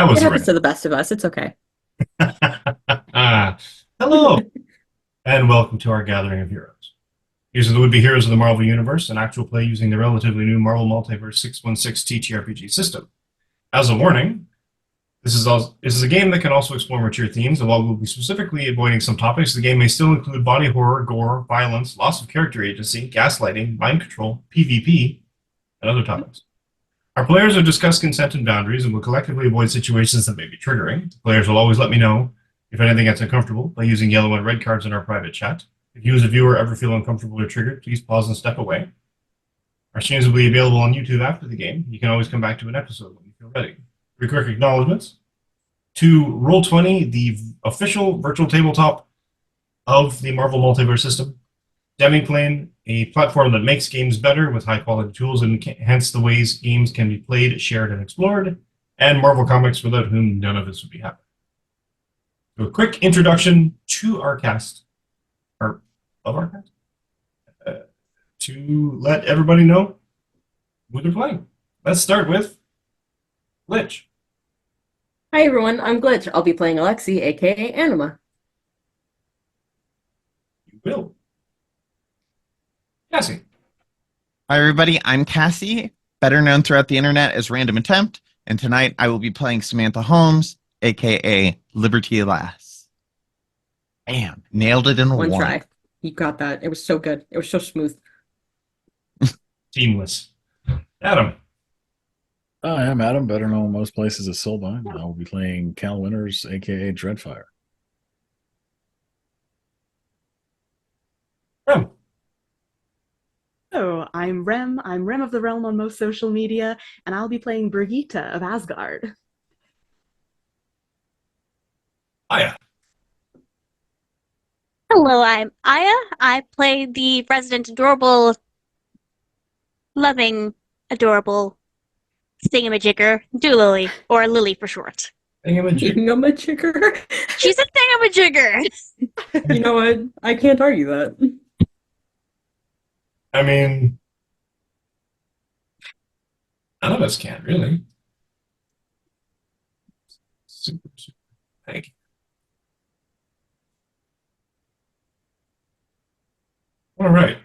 That It was happens right. to the best of us. It's okay. Hello, and welcome to our gathering of heroes. These are the would-be heroes of the Marvel Universe, an actual play using the relatively new Marvel Multiverse 616 TTRPG system. As a warning, this is a game that can also explore mature themes, and while we'll be specifically avoiding some topics, the game may still include body horror, gore, violence, loss of character agency, gaslighting, mind control, PvP, and other topics. Our players have discussed consent and boundaries and will collectively avoid situations that may be triggering. The players will always let me know if anything gets uncomfortable by using yellow and red cards in our private chat. If you as a viewer ever feel uncomfortable or triggered, please pause and step away. Our streams will be available on YouTube after the game. You can always come back to an episode when you feel ready. 3 quick acknowledgements. To Roll20, the official virtual tabletop of the Marvel Multiverse system. Demiplane, a platform that makes games better with high-quality tools and enhance the ways games can be played, shared, and explored. And Marvel Comics, without whom none of this would be happening. So a quick introduction to our cast, or of our cast, to let everybody know who they're playing. Let's start with Glitch. Hi everyone, I'm Glitch. I'll be playing Alexi, aka Anima. You will. Cassie. Hi, everybody. I'm Cassie, better known throughout the internet as Random Attempt, and tonight I will be playing Samantha Holmes, aka Liberty Lass. Bam, nailed it in One one. try. You got that. It was so good. It was so smooth. Seamless. Adam. Hi, I'm Adam, better known most places as Soulbind. I will be playing Cal Winters, aka Dreadfire. Rem. Hello, I'm Rem. I'm Rem of the Realm on most social media, and I'll be playing Brigitte of Asgard. Aya. Hello, I'm Aya. I play the resident adorable, loving, adorable thingamajigger, Dualily, or Lily for short. Thingamajigger. She's a thingamajigger! You know what? I can't argue that. I mean, none of us can, really. Super. Thank you. All right.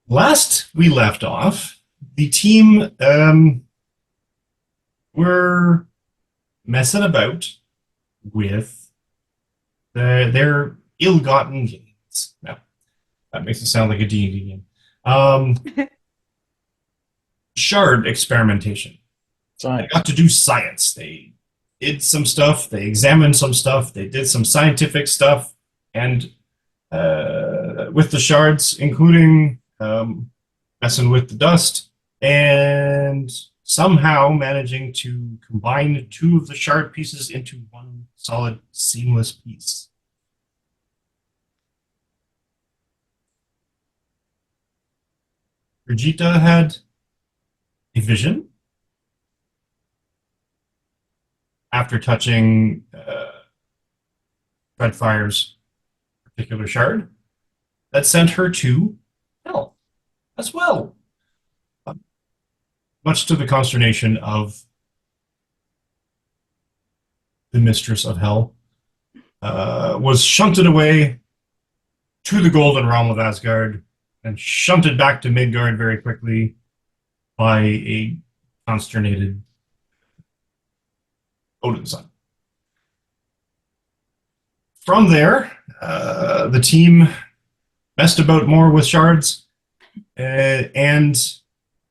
Last we left off, the team were messing about with their ill-gotten gains. Now, that makes it sound like a D&D game. Shard experimentation. They got to do science. They did some stuff. They examined some stuff. They did some scientific stuff. And with the shards, including messing with the dust, and somehow managing to combine 2 of the shard pieces into one solid, seamless piece. Brigitte had a vision after touching Dreadfire's particular shard that sent her to hell as well. Much to the consternation of the mistress of hell, was shunted away to the golden realm of Asgard and shunted back to Midgard very quickly by a consternated Odin's son. From there, the team messed about more with shards, and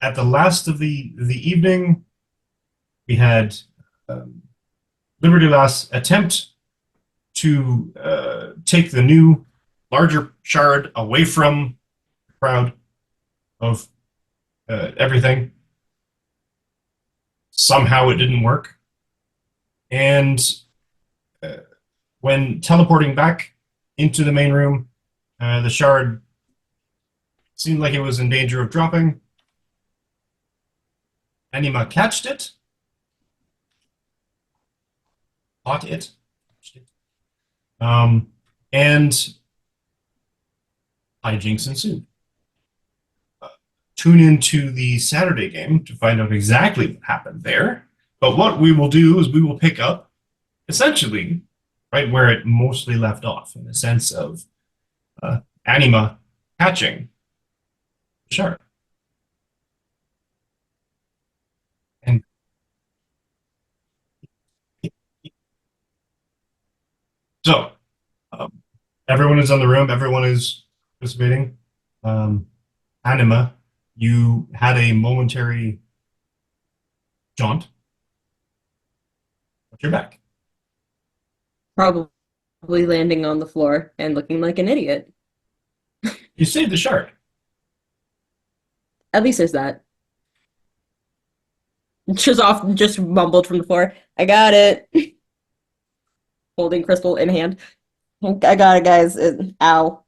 at the last of the evening, we had Liberty Lass attempt to take the new, larger shard away from the crowd of everything. Somehow it didn't work. And when teleporting back into the main room, the shard seemed like it was in danger of dropping. Anima catched it. Caught it. And hijinks ensued. Tune into the Saturday game to find out exactly what happened there. But what we will do is we will pick up essentially right where it mostly left off, in the sense of Anima catching the shark. And so everyone is in the room, everyone is participating. Anima, you had a momentary jaunt, but you're back. Probably landing on the floor and looking like an idiot. You saved the shark. At least there's that. Just mumbled from the floor. I got it. Holding crystal in hand. I got it, guys. Ow.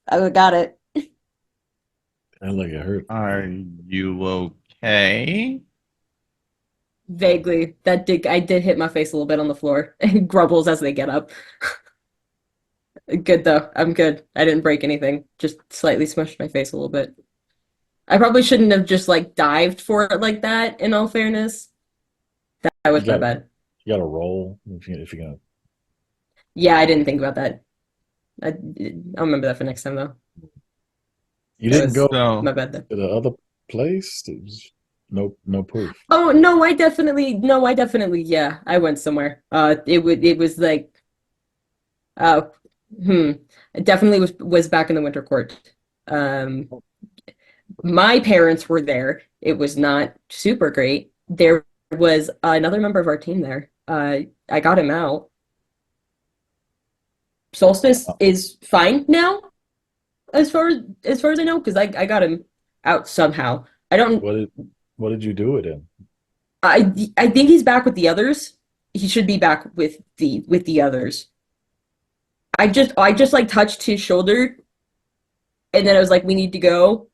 I got it. I like it hurt. Are you okay? Vaguely. I did hit my face a little bit on the floor. And grumbles as they get up. Good though. I'm good. I didn't break anything. Just slightly smushed my face a little bit. I probably shouldn't have just like dived for it like that, in all fairness. That was my bad. You got to roll if you're gonna. Yeah, I didn't think about that. I'll remember that for next time though. You That didn't was go So my bad then. to the other place. There's no proof. Oh no, I definitely, yeah, I went somewhere. It was like, uh, it definitely was back in the Winter Court. My parents were there. It was not super great. There was another member of our team there. I got him out. Solstice is fine now, as far as I know, because I got him out somehow. I don't. What did you do with him? I think he's back with the others. He should be back with the others. I just like touched his shoulder, and then I was like, "We need to go,"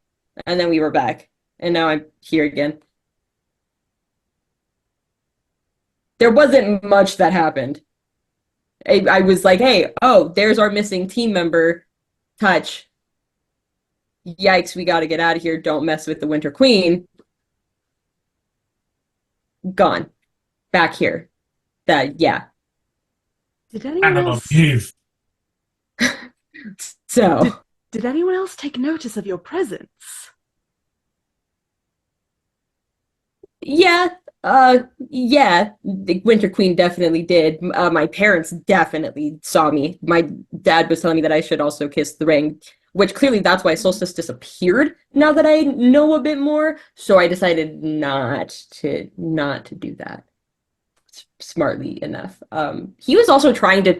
and then we were back, and now I'm here again. There wasn't much that happened. I was like, "Hey, oh, there's our missing team member. Touch. Yikes, we got to get out of here. Don't mess with the Winter Queen." Gone. Back here. Yeah. Did anyone Anima, else? behave. So. Did anyone else take notice of your presence? Yeah, yeah, the Winter Queen definitely did. My parents definitely saw me. My dad was telling me that I should also kiss the ring, which clearly that's why Solstice disappeared now that I know a bit more. So I decided not to do that smartly enough. He was also trying to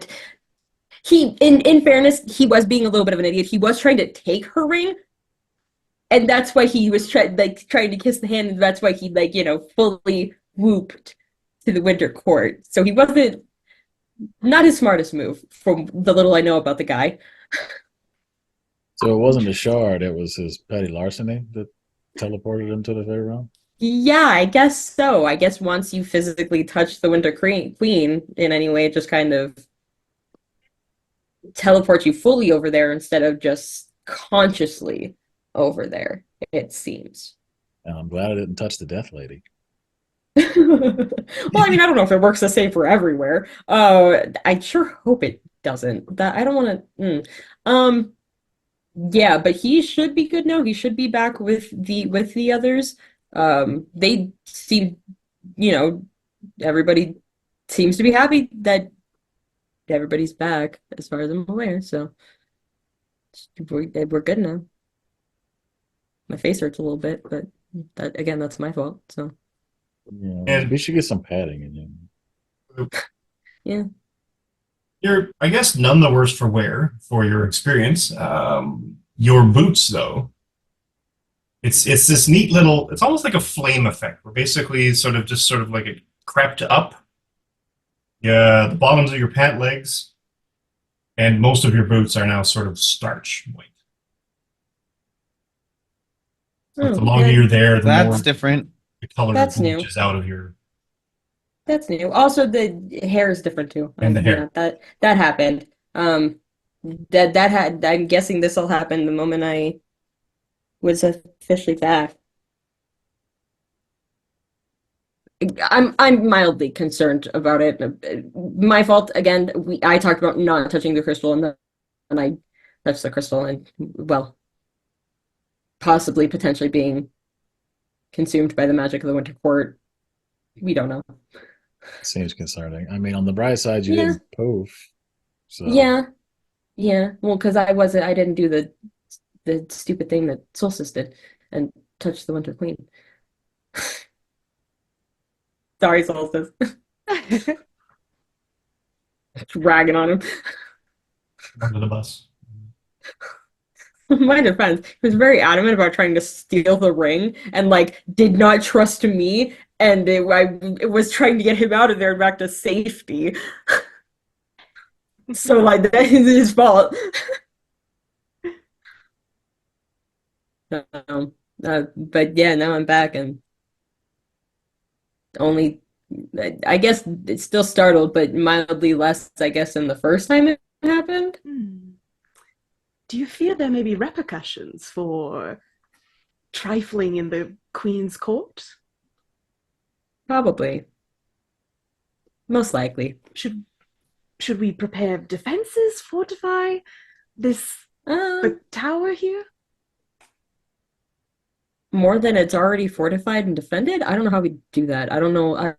in fairness, he was being a little bit of an idiot. He was trying to take her ring. And that's why he was trying to kiss the hand, and that's why he fully whooped to the Winter Court. So he wasn't not his smartest move from the little I know about the guy. So it wasn't a shard; it was his petty larceny that teleported him to the Fey Realm. Yeah, I guess so. I guess once you physically touch the Winter Queen in any way, it just kind of teleports you fully over there instead of just consciously over there, it seems. And I'm glad I didn't touch the Death Lady. Well, I mean, I don't know if it works the same for everywhere. I sure hope it doesn't. That I don't want to. Yeah, but he should be good now. He should be back with the others. They seem, everybody seems to be happy that everybody's back, as far as I'm aware. So we're good now. My face hurts a little bit, but that's my fault. So Yeah, And- we should get some padding in him. yeah. You're, I guess, none the worse for wear for your experience. Your boots, though, it's this neat little. It's almost like a flame effect, where basically sort of like it crept up. Yeah, the bottoms of your pant legs, and most of your boots are now sort of starch white. So the longer you're there, the more that's different. the color That's new. bleaches out of your. That's new. Also, the hair is different too. And the hair. Yeah, that happened. That had. I'm guessing this all happened the moment I was officially back. I'm mildly concerned about it. My fault again. I talked about not touching the crystal, and then I touched the crystal, and well, possibly potentially being consumed by the magic of the Winter Court. We don't know. Seems concerning. I mean, on the bright side, you Yeah. didn't poof. So Yeah, yeah. Well, because I didn't do the stupid thing that Solstice did and touch the Winter Queen. Sorry, Solstice. Ragging on him. Under the bus. My defense, he was very adamant about trying to steal the ring and like did not trust me, and it was trying to get him out of there and back to safety. So like that is his fault. But yeah, now I'm back and only, I guess it's still startled, but mildly less, I guess, than the first time it happened. Do you fear there may be repercussions for trifling in the Queen's court? Probably. Most likely. Should we prepare defenses, fortify the tower here? More than it's already fortified and defended? I don't know how we do that. I don't know. I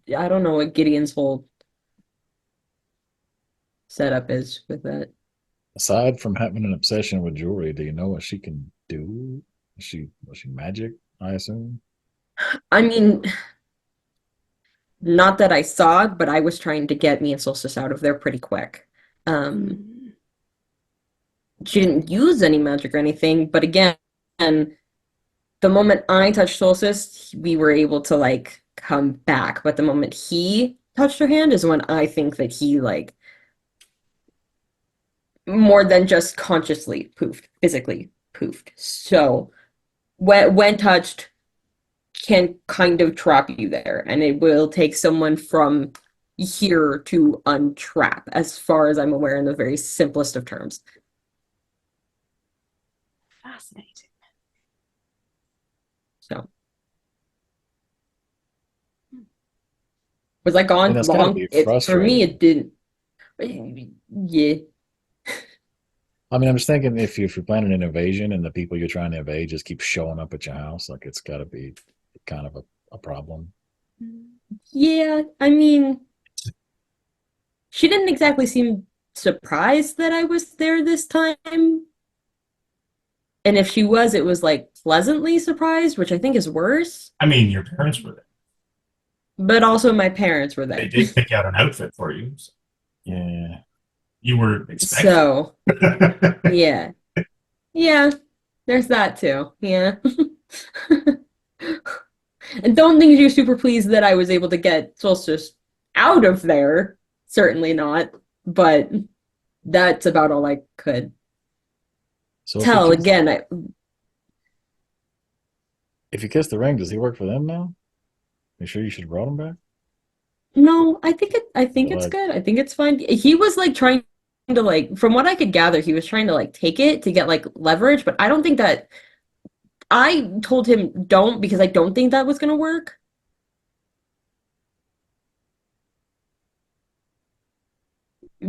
don't know what Gideon's whole setup is with that. aside from having an obsession with jewelry, do you know what she can do? Was she magic, I assume? I mean, not that I saw, but I was trying to get me and Solstice out of there pretty quick. She didn't use any magic or anything, but again, the moment I touched Solstice, we were able to like come back. But the moment he touched her hand is when I think that he like more than just consciously poofed, physically poofed. So when touched can kind of trap you there, and it will take someone from here to untrap, as far as I'm aware, in the very simplest of terms. Fascinating. So was I gone And that's gotta long? be For me, it didn't. Yeah. I mean, I'm just thinking if you're planning an invasion and the people you're trying to invade just keep showing up at your house, like it's got to be kind of a problem. Yeah, I mean, she didn't exactly seem surprised that I was there this time. And if she was, it was like pleasantly surprised, which I think is worse. I mean, your parents were there. But also my parents were there. They did pick out an outfit for you. So Yeah. you were expecting. So, yeah. Yeah, there's that too. Yeah. And don't think you're super pleased that I was able to get Solstice out of there. Certainly not. But that's about all I could So tell. Again, if you kiss the ring, does he work for them now? You sure you should have brought him back? no, I think it's Like- good. I think it's fine. He was like trying to like, from what I could gather, he was trying to like take it to get like leverage, but I don't think that I told him don't, because I don't think that was gonna work.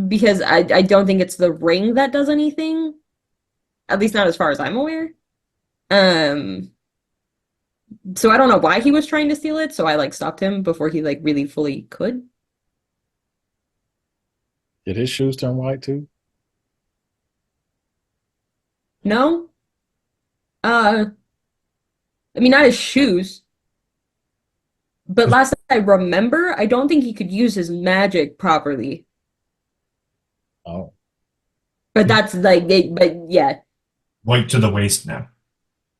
Because I don't think it's the ring that does anything. At least not as far as I'm aware. So I don't know why he was trying to steal it, so I like stopped him before he like really fully could. Did his shoes turn white too? No? I mean, not his shoes. But last I remember, I don't think he could use his magic properly. Oh. But that's like, but yeah. White to the waist now.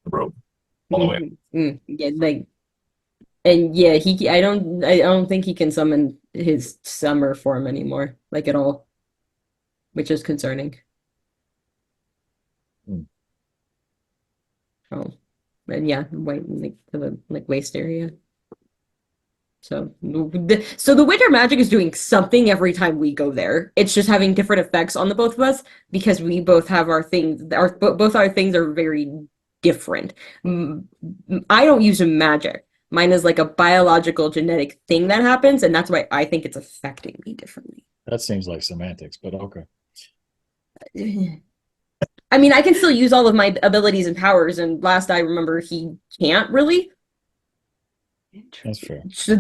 The robe. All the way. Yeah, like, and yeah, I don't think he can summon his summer form anymore, like at all, which is concerning. Oh, and yeah, white like to the like waist area. So the winter magic is doing something every time we go there. It's just having different effects on the both of us because we both have our things. Both our things are very different. I don't use magic. Mine is like a biological genetic thing that happens, and that's why I think it's affecting me differently. That seems like semantics, but okay. I mean, I can still use all of my abilities and powers, and last I remember, he can't really. That's fair. So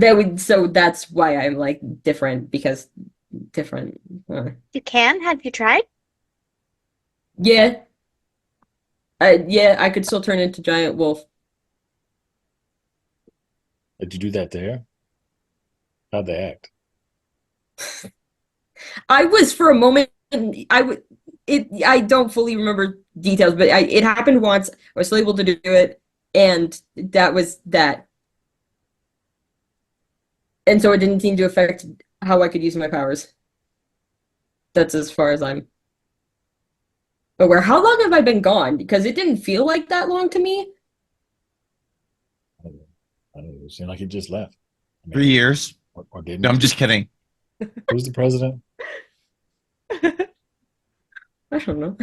that's why I'm like different, because different. You can? Have you tried? Yeah. Yeah, I could still turn into giant wolf. Did you do that there? How'd they act? I was for a moment. I don't fully remember details, but it happened once. I was still able to do it, and that was that. And so it didn't seem to affect how I could use my powers. That's as far as I'm aware. How long have I been gone? Because it didn't feel like that long to me. I don't know. It seemed like he just left. I mean, 3 years. or didn't. No, I'm just kidding. Who's the president? I don't know.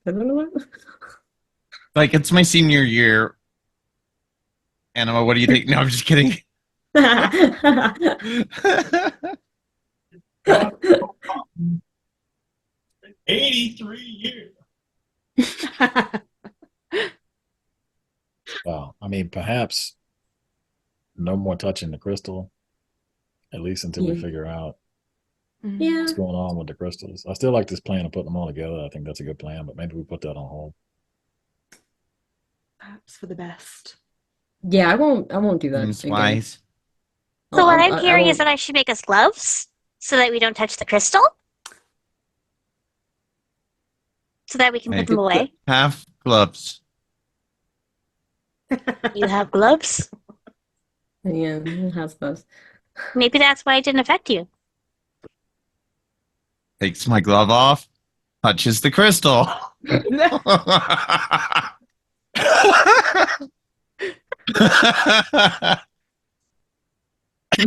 I don't know what. Like, it's my senior year. Anima, what do you think? No, I'm just kidding. 83 years. Wow. I mean, perhaps no more touching the crystal, at least until we Yeah. figure out Yeah. what's going on with the crystals. I still like this plan of putting them all together. I think that's a good plan, but maybe we put that on hold. Perhaps for the best. Yeah, I won't do that It's again. wise. So what I'm I hearing is won't- that I should make us gloves so that we don't touch the crystal. So that we can Hey. put them away. Have gloves. You have gloves. Yeah, it has those. Maybe that's why it didn't affect you. Takes my glove off. Touches the crystal.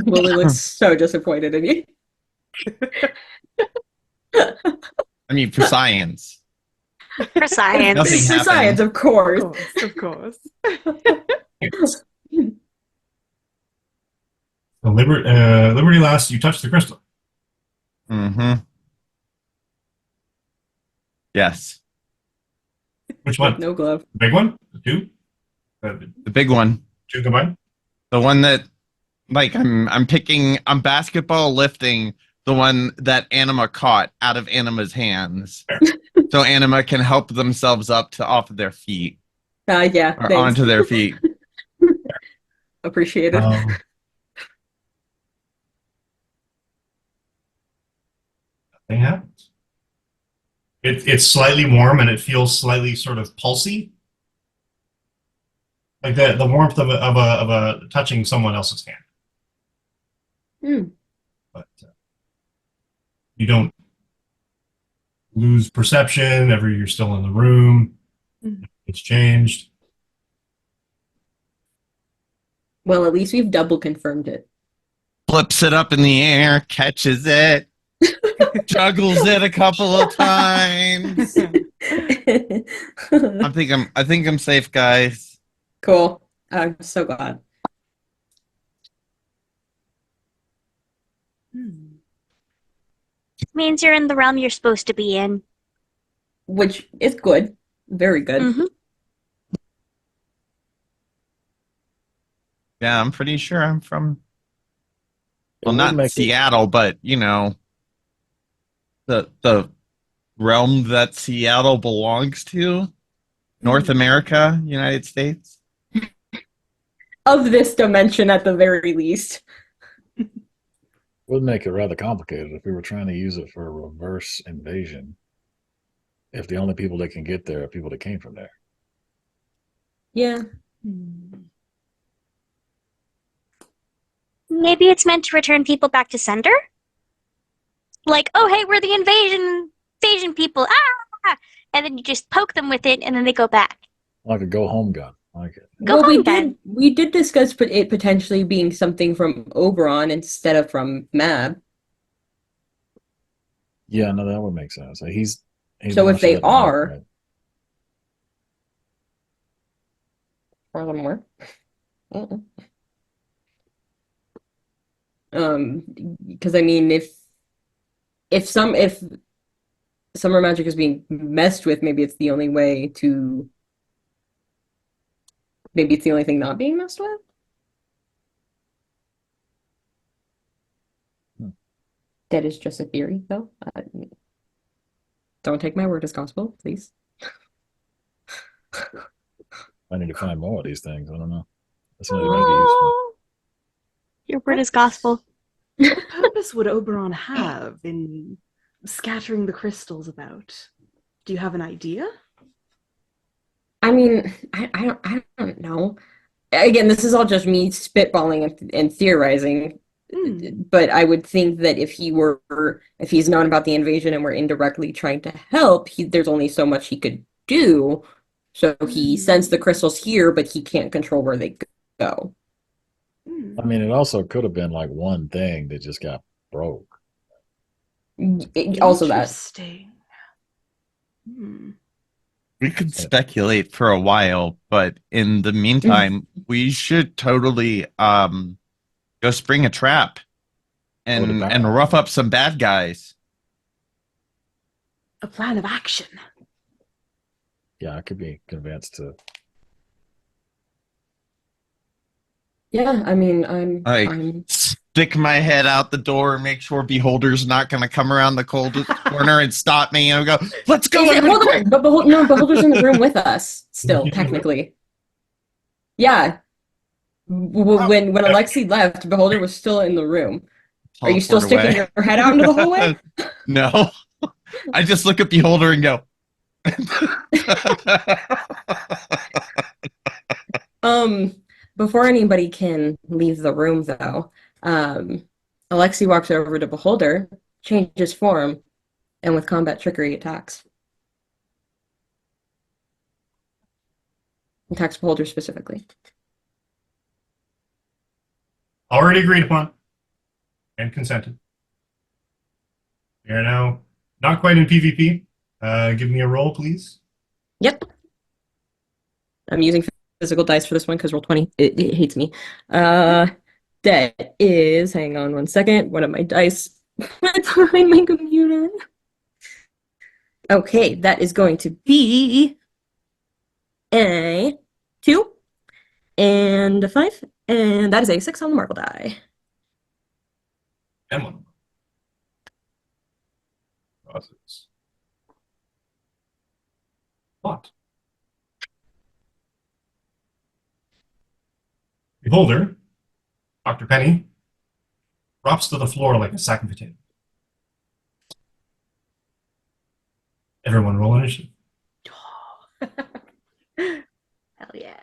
Lily looks so disappointed in you. I mean, for science. For science. Nothing For happened. science, of Of course. course, of course. The Liberty Lass, you touch the crystal. Mm-hmm. Yes. Which one? No glove. The big one? The two? The big one. Two combined? The one that, like, I'm basketball lifting the one that Anima caught out of Anima's hands. So Anima can help themselves up to off of their feet. Yeah, Or thanks. onto their feet. Appreciate it. Nothing happens. It's slightly warm and it feels slightly sort of pulsy. Like the warmth of a touching someone else's hand. Hmm. But you don't lose perception ever. You're still in the room. Mm. It's changed. Well, at least we've double confirmed it. Flips it up in the air, catches it, juggles it a couple of times. I think I'm safe, guys. Cool. I'm so glad. Hmm. Means you're in the realm you're supposed to be in. Which is good. Very good. Mhm. Yeah, I'm pretty sure I'm from, It well, would not make it- Seattle, but, you know, the realm that Seattle belongs to. North America, United States. Of this dimension, at the very least. would make it rather complicated if we were trying to use it for a reverse invasion. If the only people that can get there are people that came from there. Yeah. Hmm. Maybe it's meant to return people back to sender? Like, oh hey, we're the invasion people. Ah! And then you just poke them with it and then they go back. Like a go home gun. I like it. Go Well, home then. we did discuss it potentially being something from Oberon instead of from Mab. Yeah, no, that would make sense. He's So if they marshaled it out, are- right? Furthermore. Uh-uh. Because I mean, if summer magic is being messed with, maybe it's the only way to. Maybe it's the only thing not being messed with. That is just a theory, though. Don't take my word as gospel, please. I need to find more of these things. I don't know. That's something that might be useful. Your word is gospel. What purpose would Oberon have in scattering the crystals about? Do you have an idea? I mean, I don't know. Again, this is all just me spitballing and theorizing. But I would think that if he's known about the invasion and we're indirectly trying to help, there's only so much he could do. So he sends the crystals here, but he can't control where they go. I mean, it also could have been like one thing that just got broke. Also that. Interesting. We could speculate for a while, but in the meantime, we should totally go spring a trap and rough up some bad guys. A plan of action. Yeah, I could be convinced to. Yeah, I mean, I'm stick my head out the door and make sure Beholder's not going to come around the coldest corner and stop me and go, let's go. Hold on, but Beholder's in the room with us still, technically. Yeah. When Alexi left, Beholder was still in the room. Are you still sticking your head out into the hallway? No. I just look at Beholder and go. Before anybody can leave the room, though, Alexi walks over to Beholder, changes form, and with combat trickery attacks. Attacks Beholder specifically. Already agreed upon and consented. We are now not quite in PvP. Give me a roll, please. Yep. I'm using physical dice for this one because Roll20 it hates me. That is, hang on one second, one of my dice that's behind my computer. Okay, that is going to be a 2 and a 5, and that is a 6 on the marble die. And one. Causes. What? Beholder, Dr. Penny, drops to the floor like a sack of potatoes. Everyone roll initiative. Hell yeah.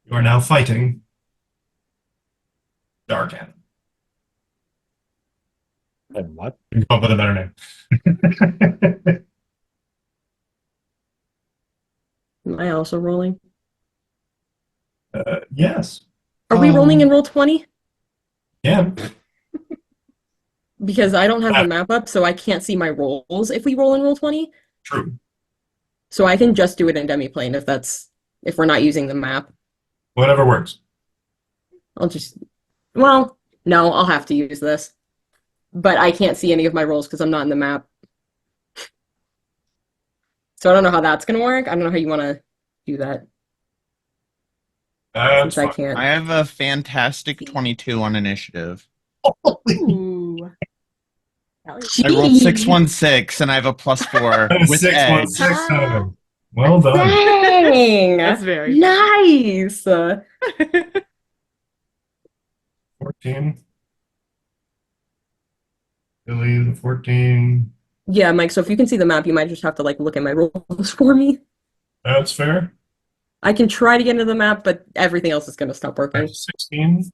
You are now fighting Dark Anim. And what? You can come up with a better name. Am I also rolling? Yes. Are we rolling in Roll20? Yeah. Because I don't have the map up, so I can't see my rolls if we roll in Roll20. True. So I can just do it in demiplane if we're not using the map. Whatever works. No, I'll have to use this. But I can't see any of my rolls because I'm not in the map. So I don't know how that's going to work. I don't know how you want to do that. Since I can't. I have a fantastic 22 on initiative. Ooh. I rolled 616 and I have a +4 with 616. Well done. Dang! That's very nice. 14. Billy, the 14. Yeah, Mike, so if you can see the map, you might just have to look at my rolls for me. That's fair. I can try to get into the map, but everything else is going to stop working. 16.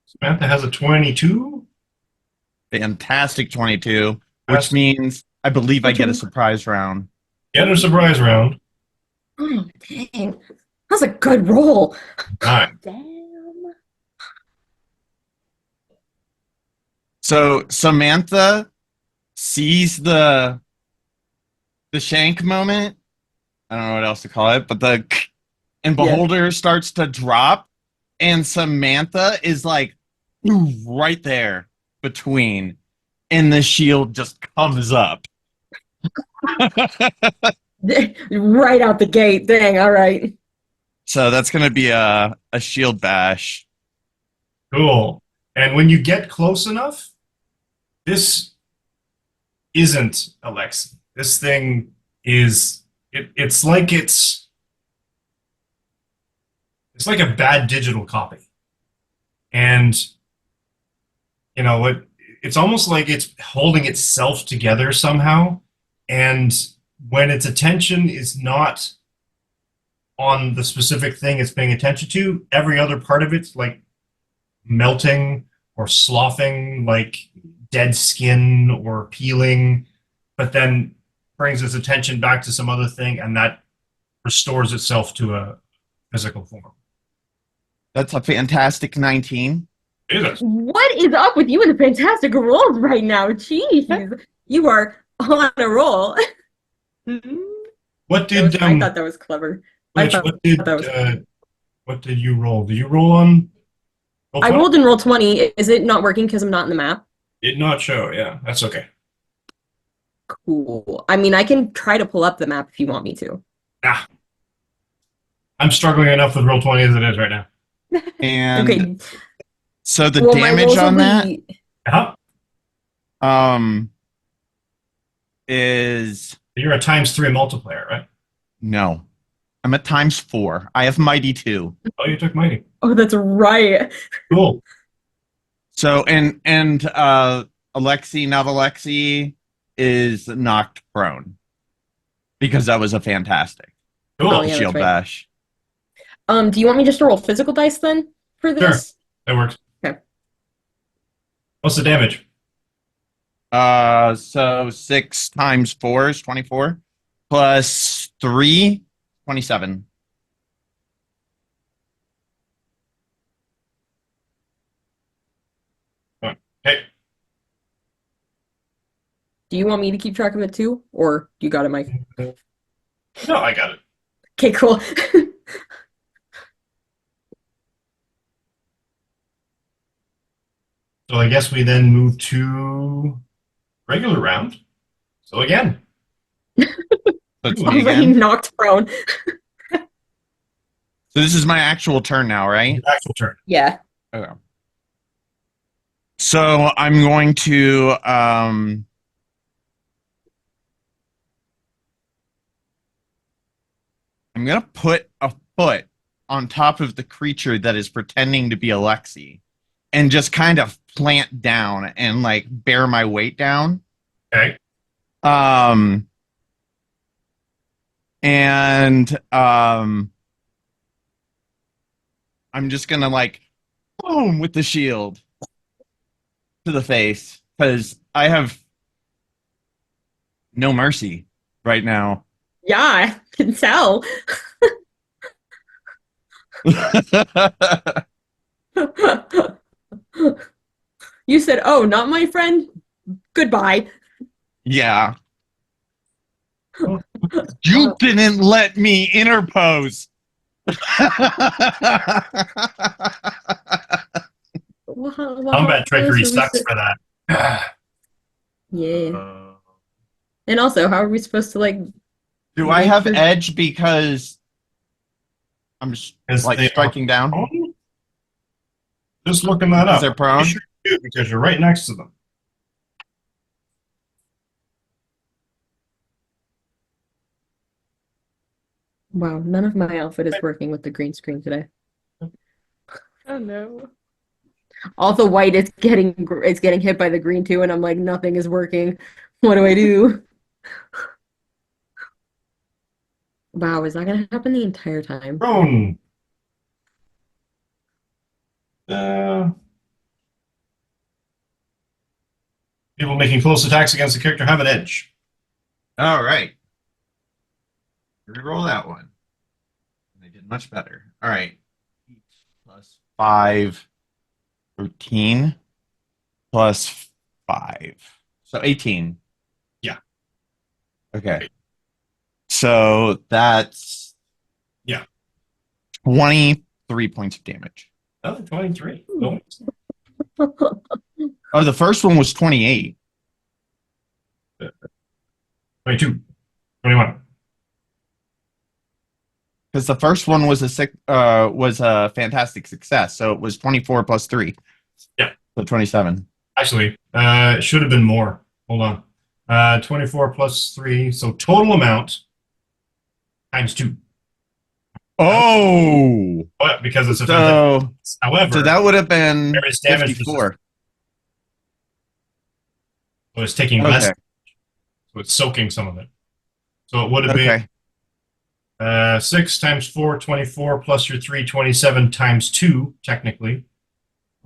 Samantha has a 22. Fantastic 22, which means I believe I get a surprise round. Get a surprise round. Oh, dang. That's a good roll. Nine. Damn. So Samantha sees the shank moment. I don't know what else to call it, but and Yeah. Beholder starts to drop, and Samantha is like right there between, and the shield just comes up. Right out the gate. Dang, all right. So that's gonna be a shield bash. Cool. And when you get close enough, this isn't Alexi. This thing is it's like it's like a bad digital copy. And you know what, it's almost like it's holding itself together somehow. And when its attention is not on the specific thing it's paying attention to, every other part of it's like melting or sloughing, like dead skin or peeling, but then brings its attention back to some other thing, and that restores itself to a physical form. That's a fantastic 19. It is. What is up with you and the fantastic rolls right now? Jeez. You are on a roll. What That did was- I thought that was clever. I Rich, thought that was what did you roll? Did you roll on? Roll I 20? rolled in roll 20. Is it not working because I'm not in the map? Did not show. Yeah, that's okay. Cool. I mean, I can try to pull up the map if you want me to. Nah, I'm struggling enough with roll 20 as it is right now. And Okay. so the Well, my damage rolls on will that be- is You're a ×3 multiplier, right? no. I'm at ×4. I have mighty 2. Oh, you took mighty. Oh, that's right. Cool. So and Alexi, not Alexi, is knocked prone because that was a fantastic Cool. Oh, yeah, shield that's right. bash. Do you want me just to roll physical dice then for this? That works. Okay. What's the damage? So 6 times 4 is 24. Plus 3, 27. Hey, Do you want me to keep track of it too? Or you got it, Mike? no, I got it. Okay, cool. So I guess we then move to regular round. So again, So it's me Already again. knocked prone. So this is my actual turn now, right? your actual turn. Yeah. Okay. So I'm going to I'm gonna put a foot on top of the creature that is pretending to be Alexi and just kind of plant down and like bear my weight down. Okay. And I'm just gonna like boom with the shield to the face because I have no mercy right now. Yeah, I can tell. You said, "Oh, not my friend. Goodbye." Yeah. You didn't let me interpose. Combat trickery sucks for that. Yeah. And also, how are we supposed to like? Do I have edge because I'm As like they striking down? prone? Just looking that Is up. there prone? You sure do, because you're right next to them. Wow, none of my outfit is working with the green screen today. Oh no. All the white is getting hit by the green too, and I'm like, nothing is working. What do I do? Wow, is that gonna happen the entire time? Prone. People making close attacks against the character have an edge. All right. Reroll that one. They did much better. All right. Plus 5, 13, plus 5. So 18. Yeah. Okay. So that's Yeah. 23 points of damage. Oh, 23. No. Oh, the first one was 28. 22. 21. Because the first one was a fantastic success, so it was 24 plus 3. Yeah. So 27. Actually, it should have been more. Hold on. 24 plus 3. So total amount times 2. Oh! But because it's a So, however, so that would have been there is damage 54. so it's taking less. Okay. So it's soaking some of it. So it would have Okay. been 6 times 4, 24, plus your 3, 27 times 2, technically.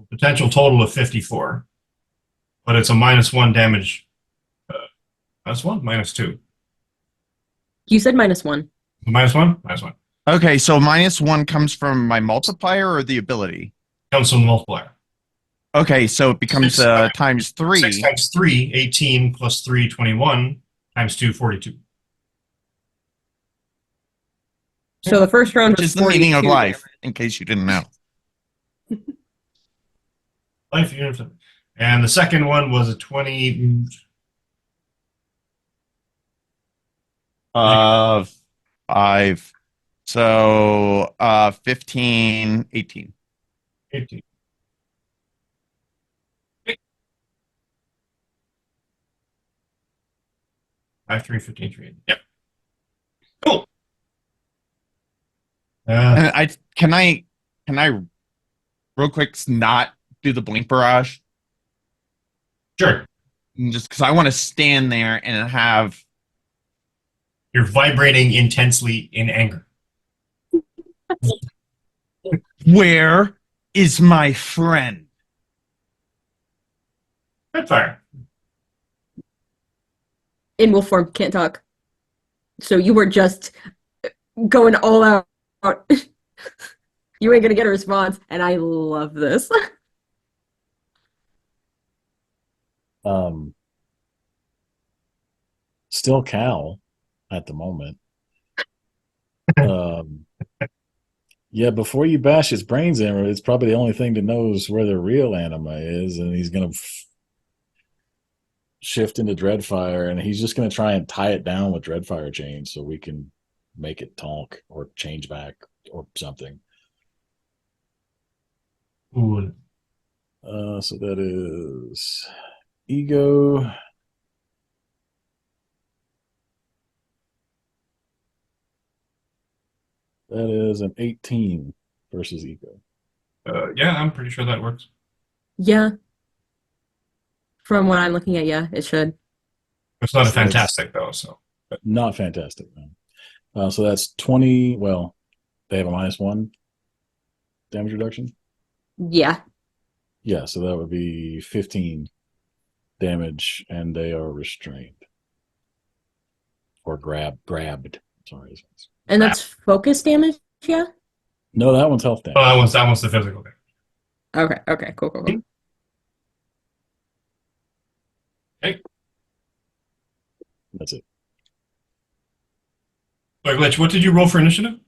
Potential total of 54. But it's a -1 damage. -1? -2. You said -1. -1? -1. Okay, so -1 comes from my multiplier or the ability? Comes from the multiplier. Okay, so it becomes times 3. 6 times 3, 18, plus 3, 21, times 2, 42. So the first round Which was is the meaning of 42 life, damage. in case you didn't know. Life unit. And the second one was a 20. 5. So 15, 18. 18. 5, 3, 15, 3. Yep. Cool. And can I real quick not do the blink barrage? Sure. Just because I want to stand there and have. You're vibrating intensely in anger. Where is my friend? Dreadfire. In wolf form, can't talk. So you were just going all out. You ain't gonna get a response, and I love this. Still Cal at the moment. Yeah, before you bash his brains in, it's probably the only thing that knows where the real Anima is, and he's gonna shift into Dreadfire, and he's just gonna try and tie it down with Dreadfire chains so we can make it talk or change back or something. Ooh. So that is ego. That is an 18 versus ego. Yeah, I'm pretty sure that works. Yeah. From what I'm looking at, yeah, it should. It's not a So that's- fantastic, though, so. Not fantastic, no. So that's 20. Well, they have a -1 damage reduction. Yeah. Yeah, so that would be 15 damage, and they are restrained or grabbed. Sorry. And that's focus damage, yeah? No, that one's health damage. Oh, that one's the physical damage. Okay, cool. Okay. That's it. Wait, Glitch, what did you roll for initiative?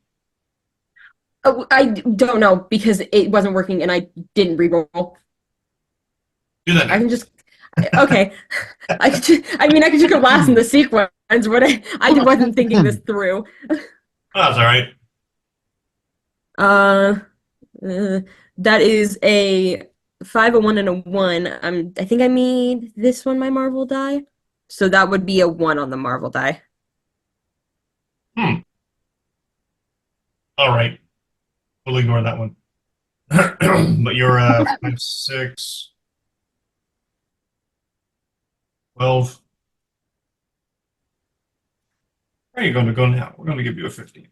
Oh, I don't know because it wasn't working and I didn't reroll. Do that. I can just okay. I could just go last in the sequence, but I wasn't thinking this through. Oh, that's all right. That is a 5, a 1, and a 1. I think I made this one my Marvel die, so that would be a 1 on the Marvel die. All right. We'll ignore that one. But you're 5, 6, 12. Where are you going to go now? We're going to give you a 15.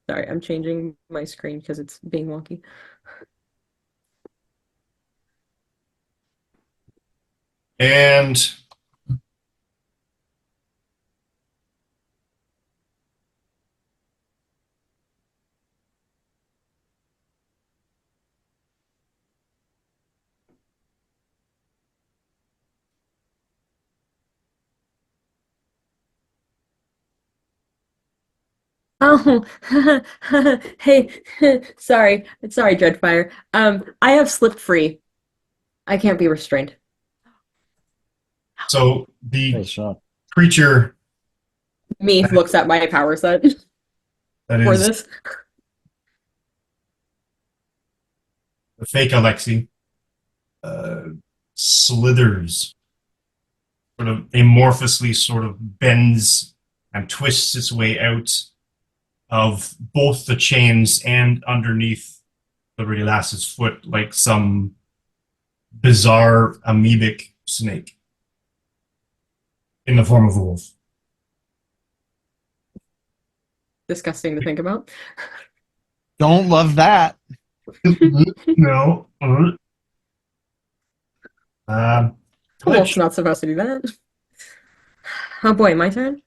Sorry, I'm changing my screen because it's being wonky. And Oh, hey, sorry, Dreadfire. I have slipped free. I can't be restrained. So the Hey, Sean. creature Me looks at my power set that for is this. the fake Alexi uh, slithers, sort of amorphously, sort of bends and twists its way out of both the chains and underneath Liberty Lass's foot like some bizarre amoebic snake in the form of a wolf. Disgusting to think about. Don't love that. No. Wolf's Glitch. not supposed to do that. Oh boy, my turn?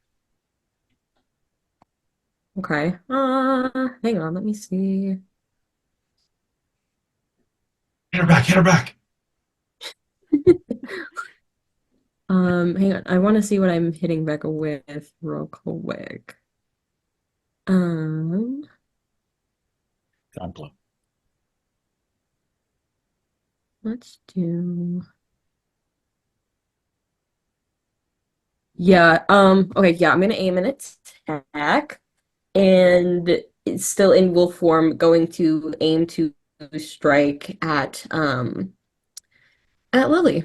Okay. Hang on, let me see. Hit her back, hit her back. Hang on. I want to see what I'm hitting Becca with real quick. Um, Time clock. let's do. Yeah, okay, yeah, I'm gonna aim an attack, and it's still in wolf form, going to aim to strike at Lily.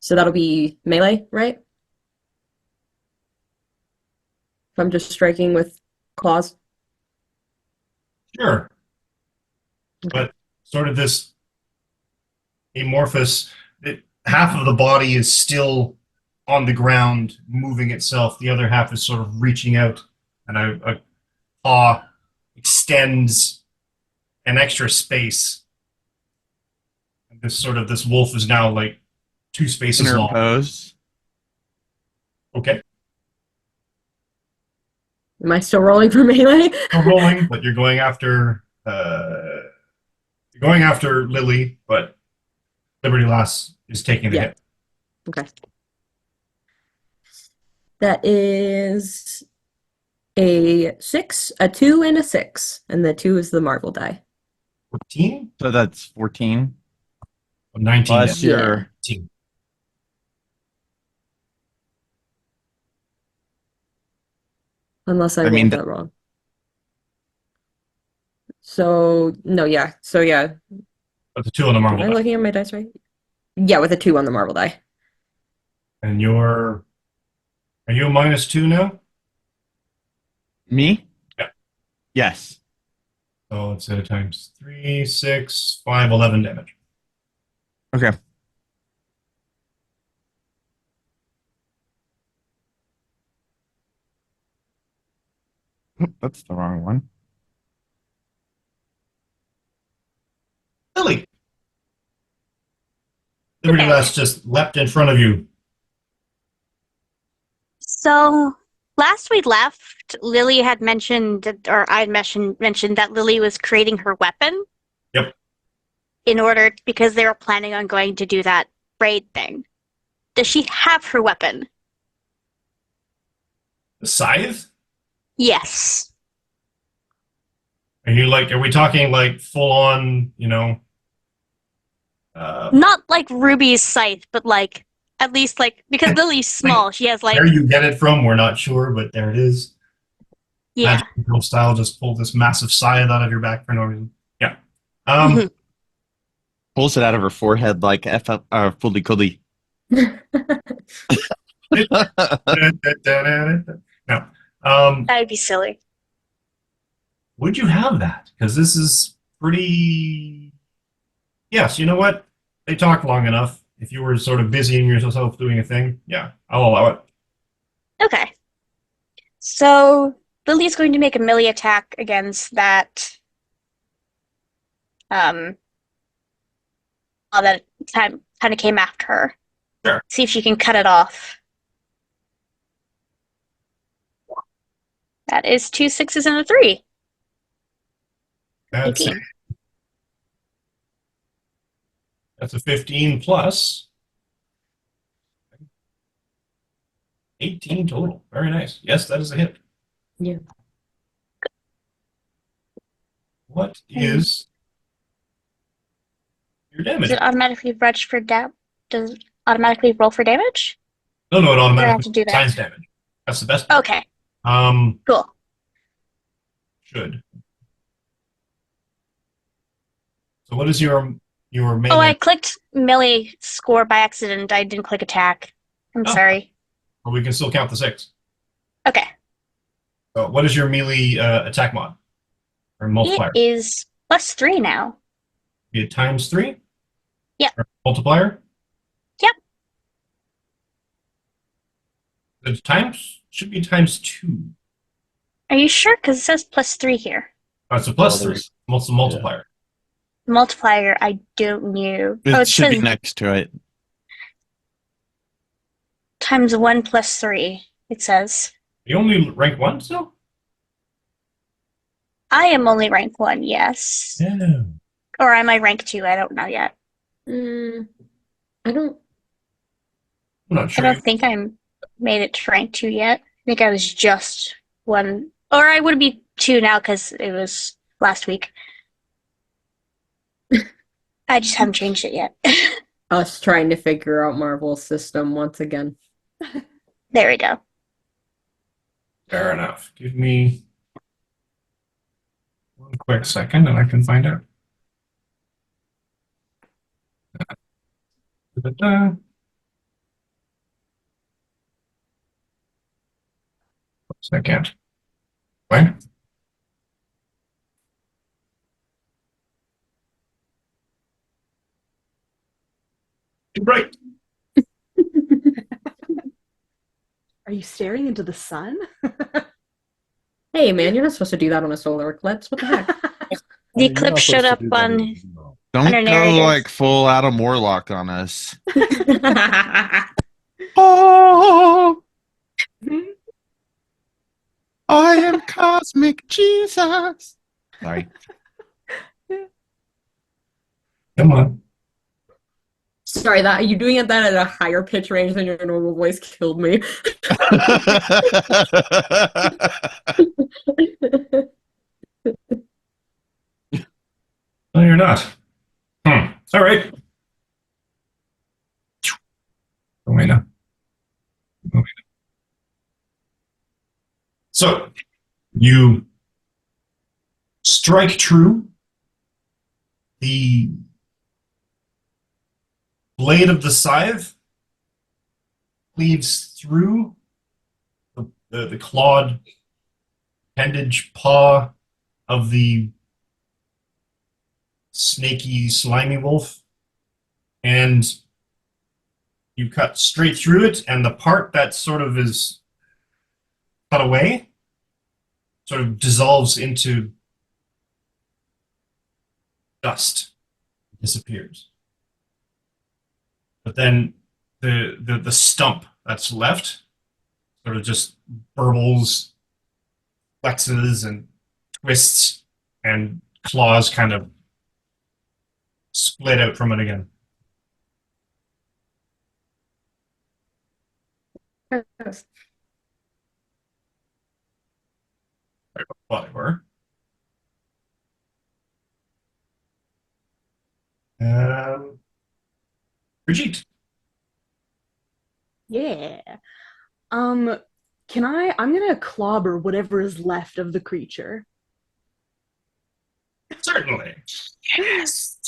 So that'll be melee, right? If I'm just striking with claws. Sure. Okay. But sort of this amorphous, half of the body is still on the ground, moving itself. The other half is sort of reaching out, and a paw extends an extra space. And this wolf is now like 2 spaces long. Interpose. Okay. Am I still rolling for melee? Still rolling, but you're going after Lily, but Liberty Lass is taking the Yeah. hit. Okay. That is a 6, a 2, and a 6. And the 2 is the marble die. 14? So that's 14. 19. Plus Yeah. your 19. Unless I I mean, rolled that wrong. So, no, yeah. So, yeah. But the 2 on the marble Am I die. looking at my dice right? Yeah, with a 2 on the marble die. And are you a -2 now? me? Yeah. Yes. So it's times 3, 6, 5, 11 damage. Okay. Oop, that's the wrong one. Lily! Liberty Okay. Lass just leapt in front of you. So last we left, Lily had mentioned, or I had mentioned that Lily was creating her weapon. Yep. In order, because they were planning on going to do that raid thing. Does she have her weapon? The scythe? Yes. Are we talking like full on, Not like Ruby's scythe, but like at least like because Lily's small, she has like where you get it from, we're not sure, but there it is. yeah. Magic style, just pull this massive scythe out of your back for no reason. Yeah. Pulls it out of her forehead like fully coolly. No. That would be silly. Would you have that? Because this is pretty. Yes, you know what? They talked long enough. If you were sort of busying yourself doing a thing, yeah, I'll allow it. Okay. So Lily's going to make a melee attack against that all that time kind of came after her. Sure. See if she can cut it off. That is 2 6s and a 3. That's 18. That's a 15 plus. 18 total. Very nice. Yes, that is a hit. Yeah. What is your damage? Does it automatically rush for Does it automatically roll for damage? No, it Or do I have automatically to do that? assigns damage. That's the best part. Okay, Um, cool. should. So what is your melee? Oh, I clicked melee score by accident. I didn't click attack. I'm Oh. sorry. Well, we can still count the 6. Okay. So what is your melee attack mod? Or multiplier? It is +3 now. Be it times 3? Yep. Or multiplier? Yep. The times should be times 2. Are you sure? Because it says +3 here. Oh, it's a plus Oh, 3. there's- What's the multiplier? Multiplier, I don't know. It Oh, it should be says next to it. times 1 + 3, it says. You only rank 1 still? I am only rank 1, yes. Yeah. Or am I rank 2? I don't know yet. I don't. I'm not I sure. don't think I'm made it to rank 2 yet. I think I was just 1. Or I would be 2 now because it was last week. I just haven't changed it yet. Us trying to figure out Marvel's system once again. There we go. Fair enough. Give me one quick second and I can find out. Da-da-da. Oops, I can't. Wait. Right. Are you staring into the sun? Hey, man, you're not supposed to do that on a solar eclipse. What the heck? The You're not eclipse showed supposed to up do that on. either, no. Don't Under go Narrator. like full Adam Warlock on us. Oh, I am cosmic Jesus. Sorry. Come on. Sorry, that you doing that at a higher pitch range than your normal voice killed me. No, you're not. All right. Oh, wait, no. Oh, wait. So, you strike true. The blade of the scythe cleaves through the clawed appendage paw of the snaky, slimy wolf, and you cut straight through it, and the part that sort of is cut away sort of dissolves into dust, disappears. But then the stump that's left sort of just burbles, flexes, and twists, and claws kind of split out from it again. Sorry about what they were. Brigitte. Yeah. I'm gonna clobber whatever is left of the creature. Certainly. Yes.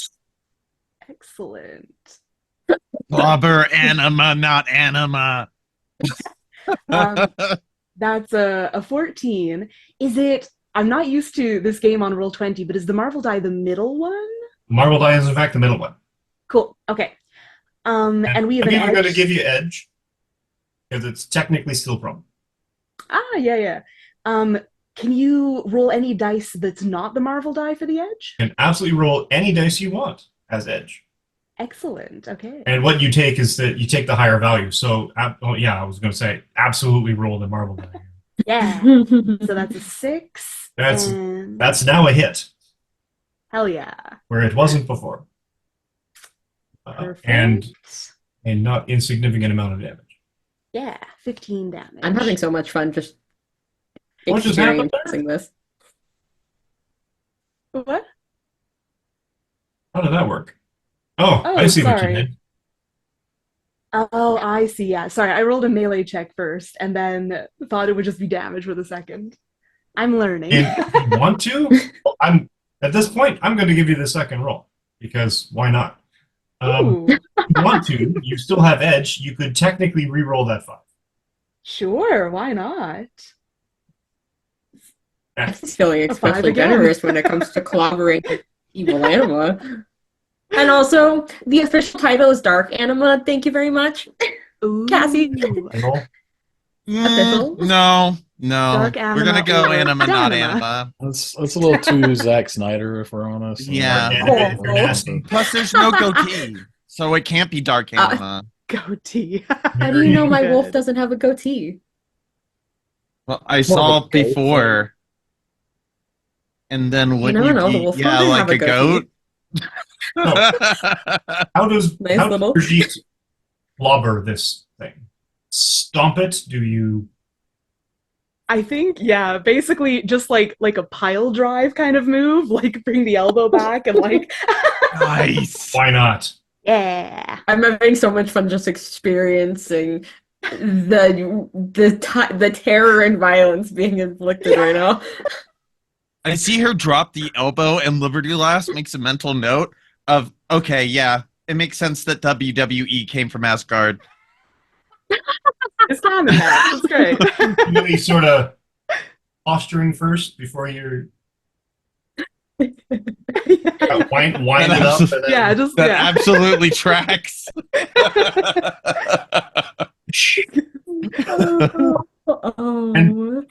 Excellent. Blobber Anima, not Anima. That's a 14. Is it? I'm not used to this game on Roll20, but is the Marvel die the middle one? Marble die is in fact the middle one. Cool. Okay. And we have I'm an even going to edge. give you edge because it's technically still prone. Yeah. Can you roll any dice that's not the Marvel die for the edge? You can absolutely roll any dice you want as edge. Excellent. Okay. And what you take is that you take the higher value. So, I was going to say, absolutely roll the marble die. Yeah. So that's a 6. That's now a hit, Hell yeah. where it wasn't before. Perfect. And a not insignificant amount of damage. Yeah, 15 damage. I'm having so much fun just What just happened there? experiencing this. What? How did that work? Oh, Oh, I see what you sorry. did. Oh, I see. Yeah, sorry. I rolled a melee check first and then thought it would just be damage with a second. I'm learning. And if you want to, well, I'm at this point, I'm going to give you the second roll because why not? Ooh, If you want to, you still have edge. You could technically re-roll that 5. sure. Why not? Yeah. This is feeling A 5 especially again. generous when it comes to collaborating evil anima. And also, the official title is Dark Anima. Thank you very much, Cassie. Ooh. Roll. Official? No. Dark We're gonna anima go or anima, not Danima. anima. That's a little too Zack Snyder, if we're honest. Yeah. Anima, if you're nasty. Plus, there's no goatee, so it can't be dark anima. Goatee. How do you know my Good. wolf doesn't have a goatee? Well, I More saw of a it goat before. And then wouldn't never you know, the be, wolf yeah, doesn't like have a a goat? How does Nice how little- does Brigitte clobber this thing? Stomp it? Do you? I think, yeah, basically just like a pile drive kind of move, like bring the elbow back and like, Nice. Why not? yeah. I'm having so much fun just experiencing the terror and violence being inflicted right now. I see her drop the elbow, and Liberty Lass makes a mental note of, okay, yeah, it makes sense that WWE came from Asgard. It's canon now. It's great. Really sort of posturing first before you wind it up. And then, Yeah, just That yeah. absolutely tracks. Oh.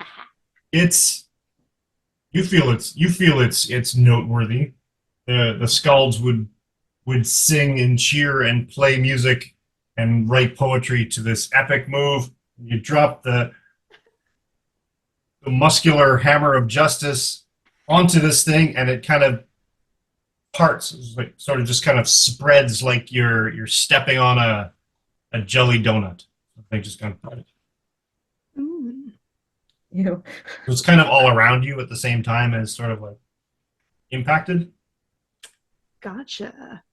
it's you feel it's noteworthy. The skalds would sing and cheer and play music and write poetry to this epic move. You drop the muscular hammer of justice onto this thing, and it kind of parts, it's like sort of just kind of spreads like you're stepping on a jelly donut. They just kind of part. Ooh. Ew. So it's kind of all around you at the same time as sort of like impacted. Gotcha.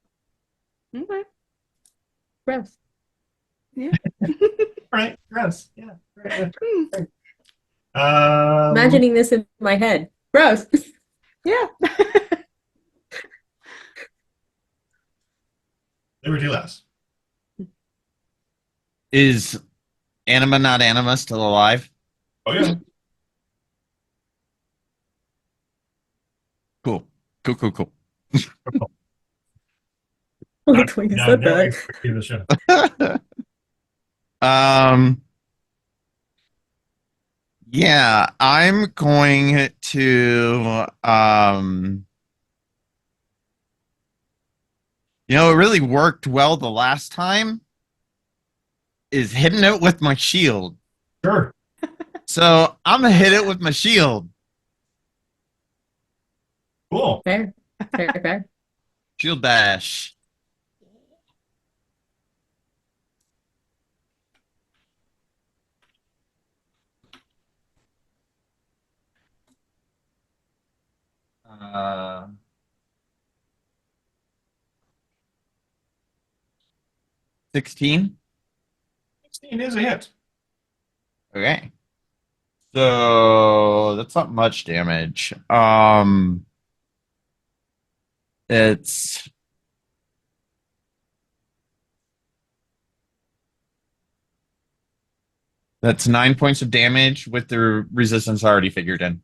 Okay. Gross. Yeah. Right, gross. Yeah. Right. Hmm. Imagining this in my head. Gross. Yeah. Liberty Lass. Is Anima, not Anima, still alive? Oh yeah. Cool. Like when you said Now I that. see the show. Yeah, I'm going to it really worked well the last time is hitting it with my shield. Sure. So I'm gonna hit it with my shield. Cool. Fair. Fair. Shield bash. Uh, 16. 16 is a hit. Okay. So that's not much damage. It's that's 9 points of damage with the resistance already figured in.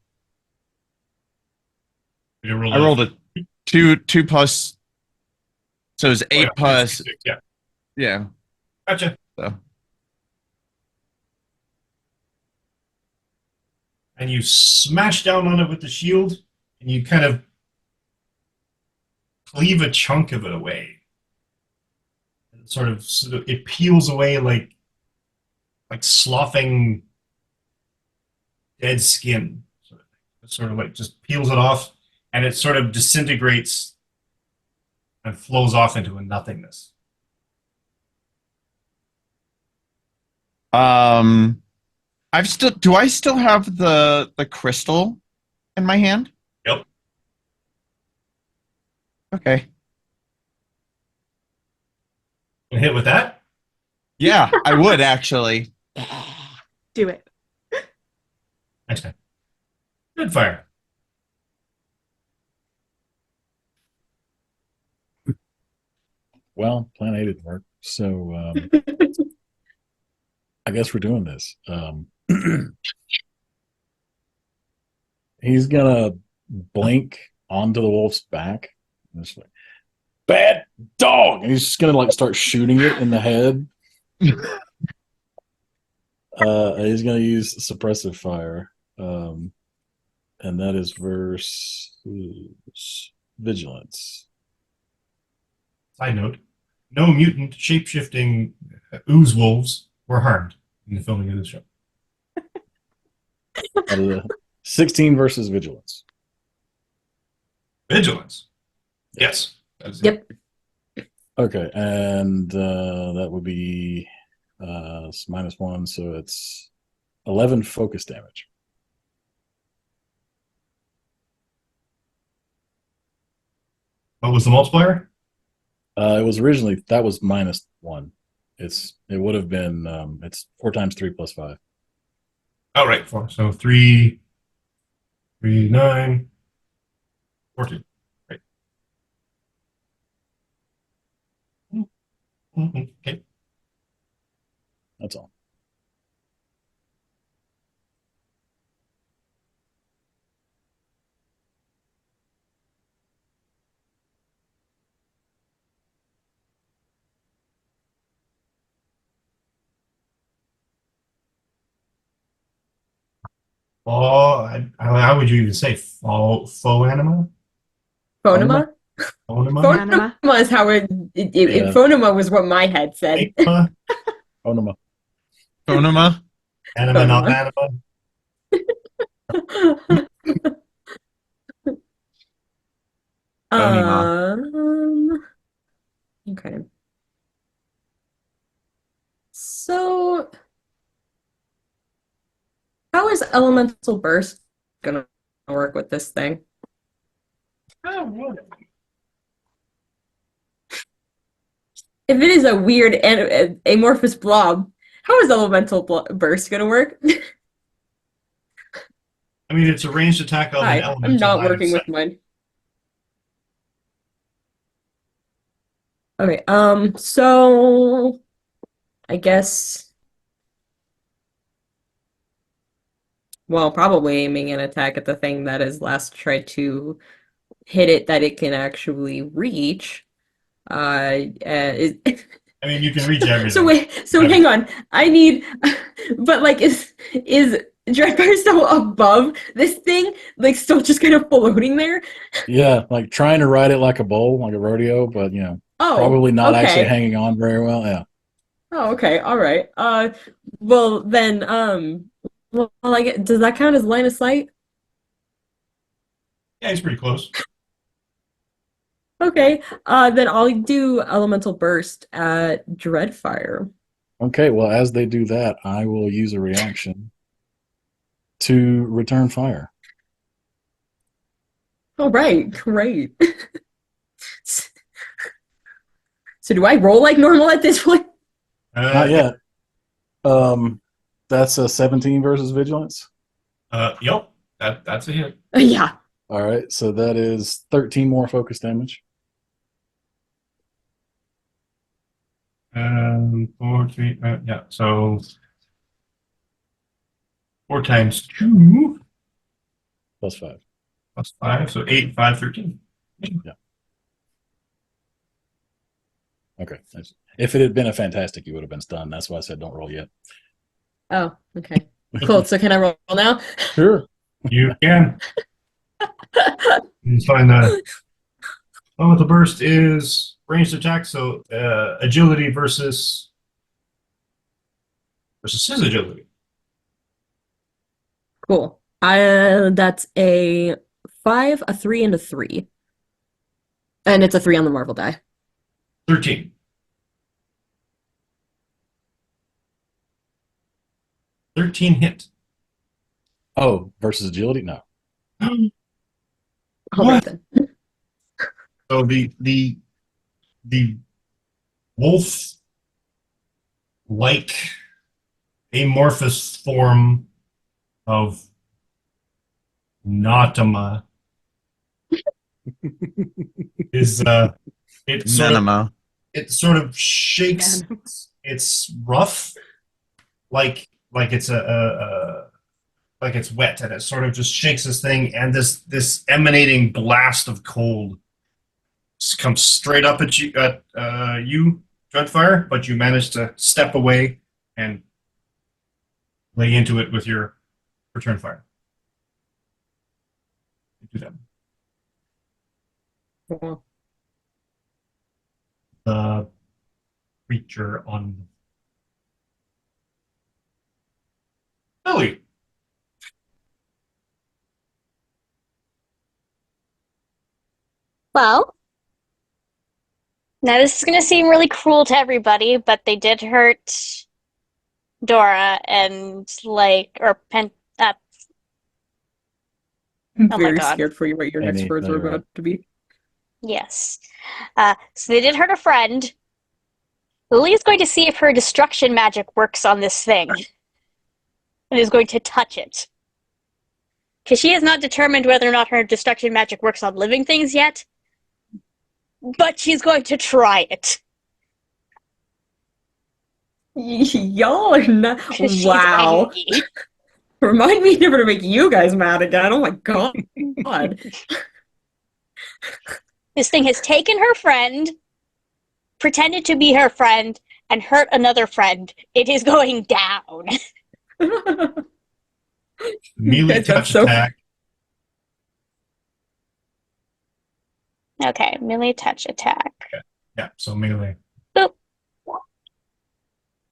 You roll I rolled a two plus, so it's 8 plus. Yeah. Yeah. Gotcha. So And you smash down on it with the shield, and you kind of cleave a chunk of it away. And sort of it peels away like sloughing dead skin. Sort of like just peels it off, and it sort of disintegrates and flows off into a nothingness. Do I still have the crystal in my hand? Yep. Okay. And hit with that. Yeah, I would actually. Do it. Next time. Dreadfire. Well, plan A didn't work, so I guess we're doing this. He's gonna blink onto the wolf's back. And it's like, bad dog, and he's just gonna like start shooting it in the head. He's gonna use suppressive fire, and that is versus vigilance. Side note: no mutant shape-shifting ooze wolves were harmed in the filming of this show. 16 versus vigilance. Vigilance. Yes. That's it. Yep. Okay, and that would be it's -1, so it's 11 focus damage. What was the multiplier? It was originally that was -1. It would have been it's 4 times 3 plus 5. Oh, right. 4. So 3, 3, 9, 14. Right. Okay. That's all. Oh, how would you even say faux anima? Phonema? Onima? Anima. Phonema is how Yeah. phonema was what my head said. Anima? Oh no, Phonema? Anima, not Phonema. anima? Okay. So, how is elemental burst gonna work with this thing? If it is a weird amorphous blob, how is elemental burst gonna work? I mean, it's a ranged attack of an Hi, elemental I'm not line of working with sight. mine. Okay, so I guess, well, probably aiming an attack at the thing that has last tried to hit it that it can actually reach. Is I mean, you can reach everything. so wait, so hang on. I need, but like, is Dreadfire still above this thing? Like, still just kind of floating there? yeah, like trying to ride it like a bull, like a rodeo, but Oh, probably not actually okay. hanging on very well. Yeah. Oh, okay. All right. Well then, well, like, does that count as line of sight? Yeah, he's pretty close. Okay. Then I'll do elemental burst at Dreadfire. Okay, well, as they do that, I will use a reaction to return fire. All right, great. So do I roll like normal at this point? Not yet. That's a 17 versus vigilance. Yep. That's a hit. Yeah. All right, so that is 13 more focus damage. 4, 3, yeah. So 4 times 2 Plus 5. plus 5, so 8, 5, 13. Okay. Nice. If it had been a fantastic, you would have been stunned. That's why I said don't roll yet. Oh, okay. Cool. So can I roll now? Sure. You can. You find the elemental burst is ranged attack, so agility versus his agility. Cool. That's a 5, a 3, and a 3. And it's a 3 on the Marvel die. 13. 13 hit. Oh, versus agility? No. All What? right then. So the wolf like amorphous form of Nautama is Nenema. it sort of shakes. Man. It's rough, like it's like it's wet, and it sort of just shakes this thing, and this emanating blast of cold comes straight up at you, Dreadfire, but you manage to step away and lay into it with your return fire. Do that. Well, The creature on Ellie. Well, now this is going to seem really cruel to everybody, but they did hurt Dora and I'm Oh my very God. scared for you what your next words are about to be. yes. So they did hurt a friend. Lily is going to see if her destruction magic works on this thing, and is going to touch it. Because she has not determined whether or not her destruction magic works on living things yet, but she's going to try it. Y'all are not. 'Cause she's Wow. angry. Remind me never to make you guys mad again. Oh my god. This thing has taken her friend, pretended to be her friend, and hurt another friend. It is going down. Melee That's touch so- attack. Okay, melee touch attack. Yeah, so melee. Boop.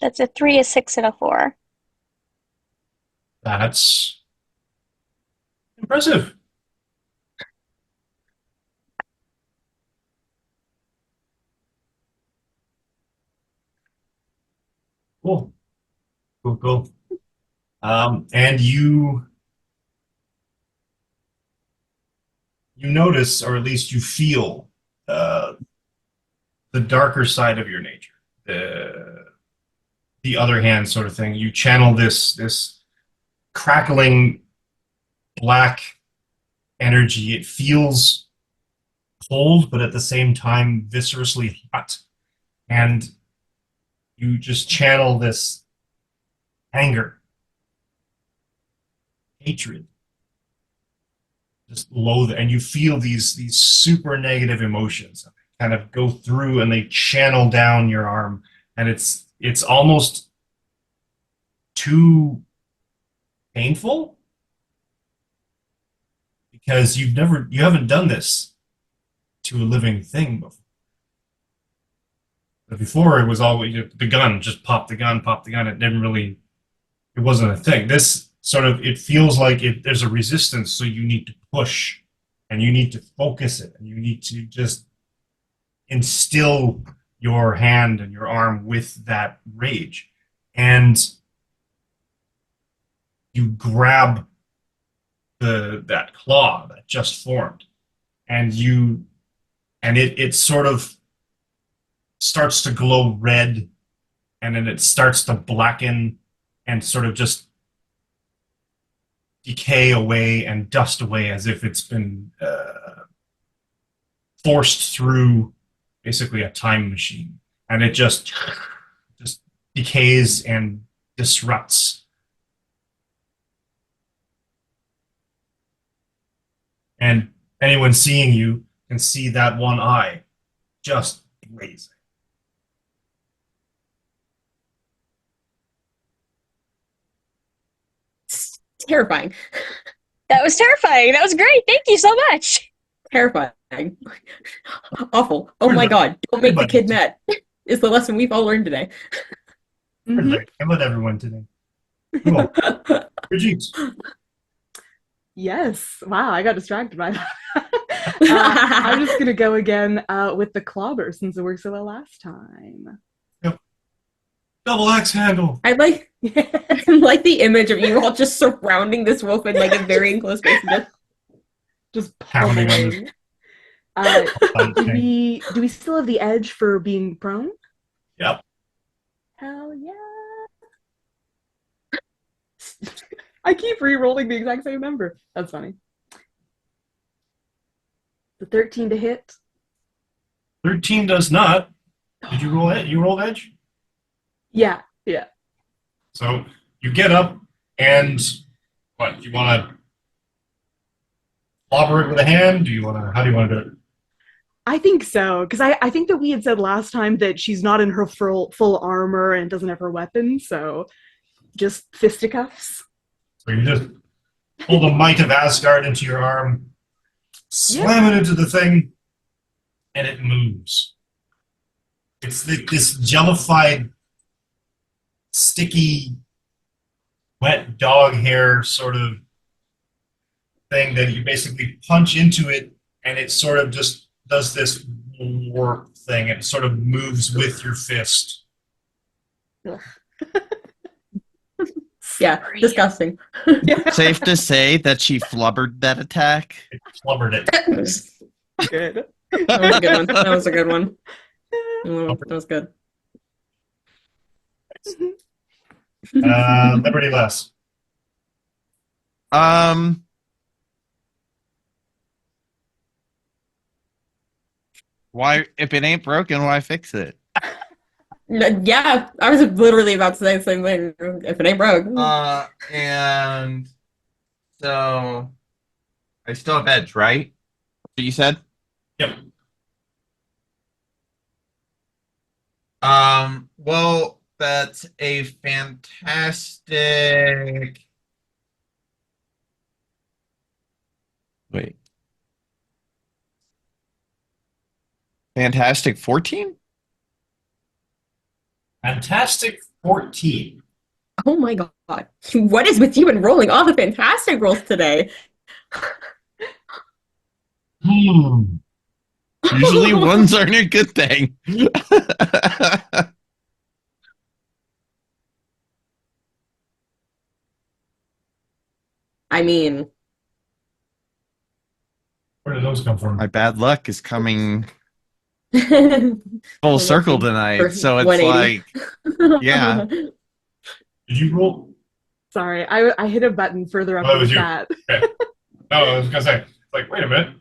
That's a 3, a 6, and a 4. That's impressive. Cool. Cool. And you notice, or at least you feel, the darker side of your nature, the other hand sort of thing. You channel this crackling black energy. It feels cold, but at the same time viscerally hot, and you just channel this anger, hatred, just loathe, and you feel these super negative emotions kind of go through, and they channel down your arm, and it's almost too painful because you haven't done this to a living thing before. But before, it was always the gun, just pop the gun. It wasn't a thing. This sort of, it feels like there's a resistance, so you need to push, and you need to focus it, and you need to just instill your hand and your arm with that rage. And you grab that claw that just formed, and it sort of starts to glow red, and then it starts to blacken and sort of just decay away and dust away as if it's been forced through basically a time machine, and it just decays and disrupts. And anyone seeing you can see that one eye just blazing. It's terrifying. That was terrifying. That was great. Thank you so much. Terrifying. Awful. Oh my god. Don't make the kid mad. Is the lesson we've all learned today. Mhm. Perfect. I let everyone today. Cool. Brigitte. Yes. Wow, I got distracted by that. I'm just gonna go again with the clobber since it worked so well last time. Double axe handle. I like Like the image of you all just surrounding this wolf in like a very enclosed space. Just Pounding on pummeling. Do punching. we still have the edge for being prone? Yep. Hell yeah. I keep re-rolling the exact same number. That's funny. The 13 to hit. 13 does not. Did you roll it? You rolled edge? Yeah. So you get up and what? You want to clobber it with a hand? How do you want to do it? I think so, because I think that we had said last time that she's not in her full armor and doesn't have her weapon, so just fisticuffs. So you just pull the might of Asgard into your arm, slam it into the thing, and it moves. It's this jellified, sticky, wet dog hair sort of thing that you basically punch into it, and it sort of just does this warp thing. It sort of moves with your fist. Yeah, disgusting. Safe to say that she flubbered that attack. It flubbered it. Good. That was a good one. That was a good one. That was good. Liberty Less. Why, if it ain't broken, why fix it? Yeah, I was literally about to say the same thing. If it ain't broke. And so I still have edge, right? What you said? Yep. Well, that's a fantastic. Wait. Fantastic 14? Fantastic 14. Oh my god. What is with you and rolling all the fantastic rolls today? Usually ones aren't a good thing. I mean, Where did those come from? My bad luck is coming full full circle tonight. So it's 180. like, yeah. Did you roll? Sorry, I hit a button further up Oh, it in was the you. chat. Okay. No, I was going to say, like, wait a minute.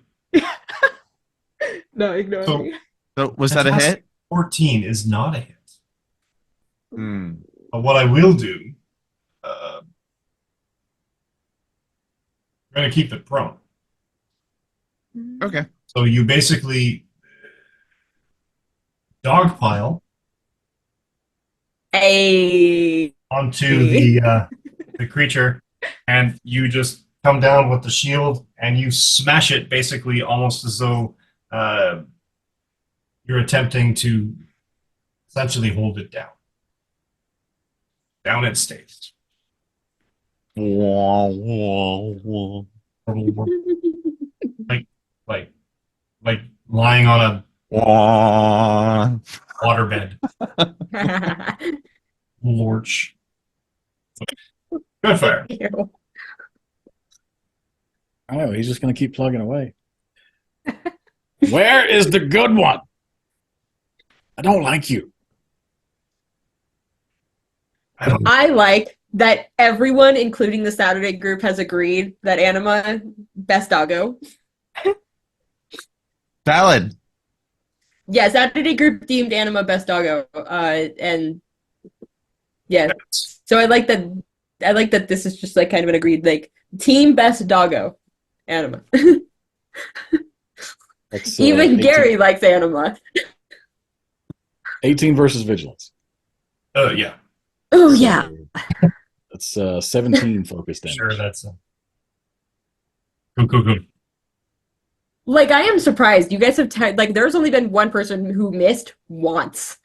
No, ignore So- me. So was that a hit? 14 is not a hit. Hmm. But what I will do, I'm going to keep it prone. Okay. So you basically dogpile A onto the creature, and you just come down with the shield, and you smash it basically almost as though you're attempting to essentially hold it down. Down it stays. Wah, wah, wah. Like lying on a Wah. waterbed. Lorch. Good fire. Ew. I know, he's just going to keep plugging away. Where is the good one? I don't like you. I like that everyone, including the Saturday group, has agreed that Anima best doggo. Valid. Yeah, Saturday group deemed Anima best doggo. And yeah. So I like that this is just like kind of an agreed like team best doggo. Anima. That's, Even 18 Gary likes Anima. 18 versus vigilance. Yeah. Oh yeah. That's 17 focus damage. Sure, that's cool. Like I am surprised. You guys have like there's only been one person who missed once.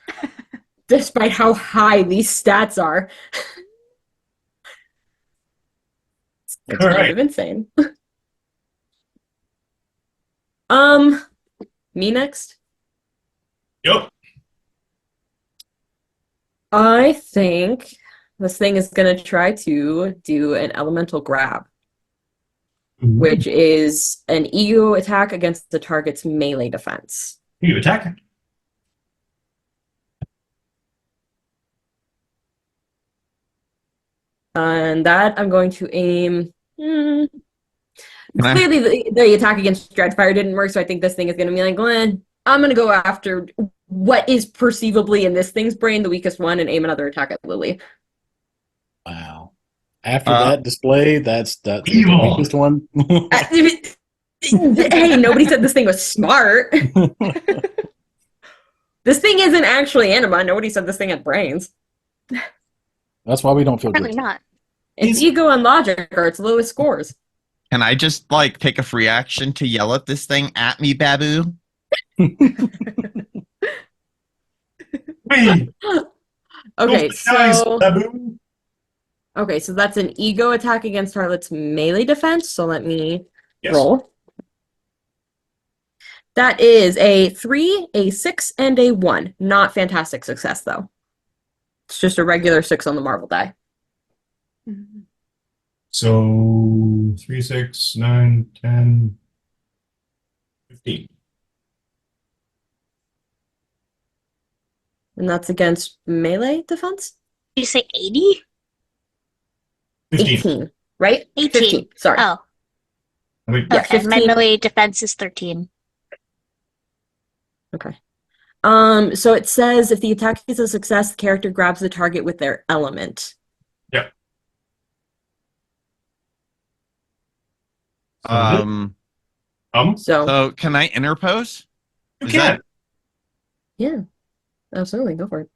Despite how high these stats are. It's All kind right. of insane. Me next? Yep. I think This thing is going to try to do an elemental grab, which is an ego attack against the target's melee defense. You attack. And that I'm going to aim. Can I- Clearly, the attack against Dreadfire didn't work, so I think this thing is going to be like, Glenn, I'm going to go after what is perceivably in this thing's brain the weakest one and aim another attack at Lily. Wow. After that display, that's the Evil. weakest one. Hey, nobody said this thing was smart. This thing isn't actually Anima. Nobody said this thing had brains. That's why we don't feel Apparently good. not. It's ego and logic are its lowest scores. Can I just like take a free action to yell at this thing at me, Babu? Hey, Okay, those guys, so baboon. okay, so that's an ego attack against Harlot's melee defense. So let me Yes. roll. That is a 3, a 6, and a 1. Not fantastic success, though. It's just a regular 6 on the marble die. So 3, 6, 9, 10, 15. And that's against melee defense? Did you say 80? 15. 18, right? 18. 15, sorry. Oh, Wait, Yeah, okay. My 15. melee defense is 13. Okay. So it says if the attack is a success, the character grabs the target with their element. Yep. Um, So, so can I interpose? You Is can. that- yeah, absolutely, go for it.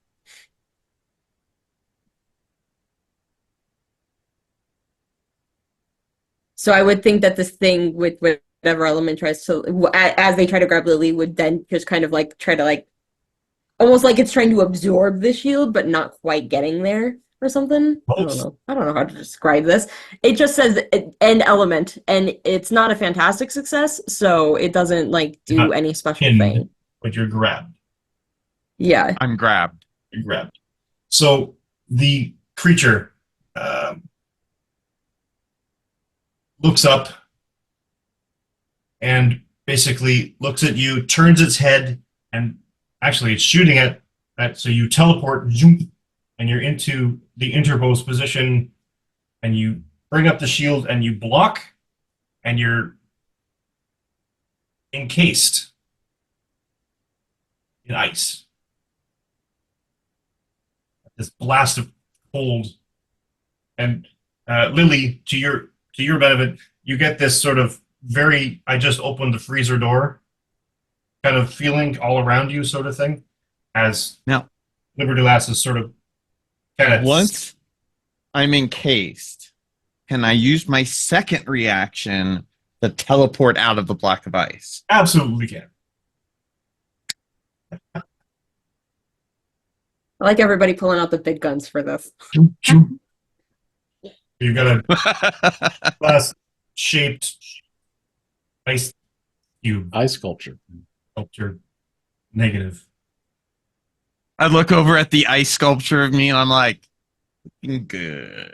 So I would think that this thing with whatever element tries to, as they try to grab Lily, would then just kind of like try to like, almost like it's trying to absorb the shield, but not quite getting there or something. I don't know. I don't know how to describe this. It just says an element, and it's not a fantastic success, so it doesn't like do Not any special pinned. thing. But you're grabbed. Yeah. I'm grabbed. You're grabbed. So the creature looks up and basically looks at you, turns its head, and actually it's shooting at that. So you teleport, zoom, and you're into the interpose position, and you bring up the shield and you block, and you're encased in ice. This blast of cold, and Lily, to your benefit, you get this sort of very I just opened the freezer door kind of feeling all around you, sort of thing, as Now- Liberty Lass is sort of kind of Once I'm encased, can I use my second reaction to teleport out of the block of ice? absolutely can. I like everybody pulling out the big guns for this. You've got a glass-shaped ice cube Ice sculpture. sculpture. Negative. I look over at the ice sculpture of me and I'm like, looking good.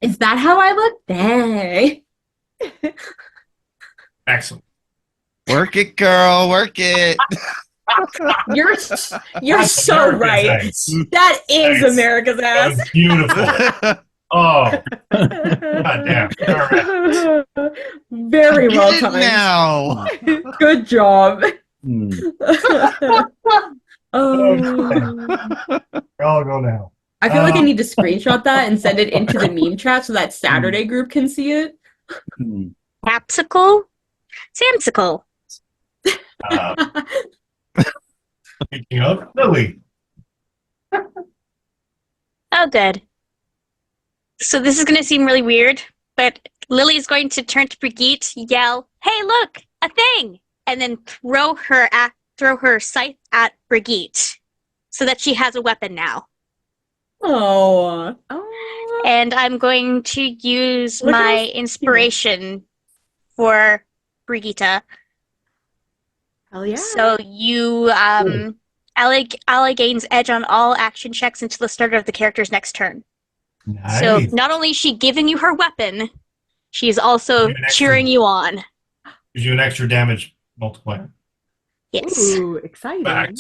Is that how I look? Dang. Excellent. Work it, girl. Work it. You're That's so America's right. ass. That is Thanks. America's That ass. was beautiful. Oh, goddamn. All right. Very well Get it timed. now. Good job. Hmm. Oh. I'll go now. I feel like I need to screenshot that and send it into the meme chat so that Saturday group can see it. Hmm. Capsicle? Samsicle. Speaking of Lily, Oh, good. So this is going to seem really weird, but Lily's going to turn to Brigitte, yell, "Hey, look, a thing!" and then throw her scythe at Brigitte so that she has a weapon now. Oh. Oh. And I'm going to use Look at my us. inspiration for Brigitte. Hell yeah. So you Ally gains edge on all action checks until the start of the character's next turn. So Nice. not only is she giving you her weapon, she's also Give an extra- cheering you on. Gives you an extra damage multiplier. Yes. Ooh, exciting. Fact.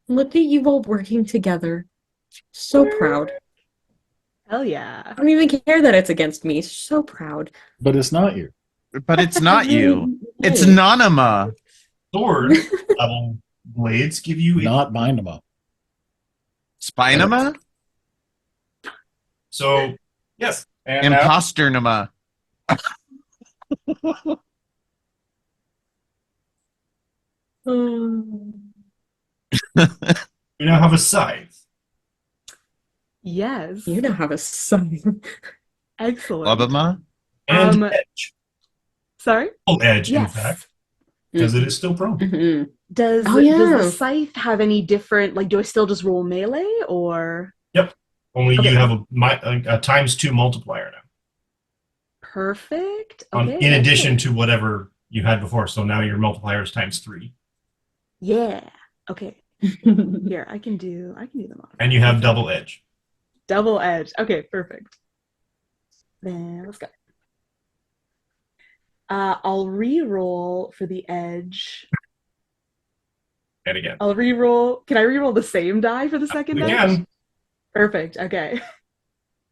Look at you all working together. So proud. Hell yeah. I don't even care that it's against me. So proud. But it's not you. But it's not you. It's Hey. Anima. Sword level blades give you Not bind them up. Spinema? So yes, and now Imposternima. we now have a scythe. Yes. You now have a son. Excellent. Blubama? And Um, edge. Sorry? Full edge, in Yes. fact, because it is still prone. Mhm. Does Oh, yeah. does the scythe have any different, like, do I still just roll melee or? Only Okay. you have a ×2 multiplier now, Perfect. on, Okay. in addition excellent. to whatever you had before. So now your multiplier is ×3, Yeah. Okay. Here, I can do them all. and you have double edge. Double edge. Okay, perfect. Then let's go. I'll re-roll for the edge. And again, I'll re-roll. Can I re-roll the same die for the second edge? again. Perfect. Okay.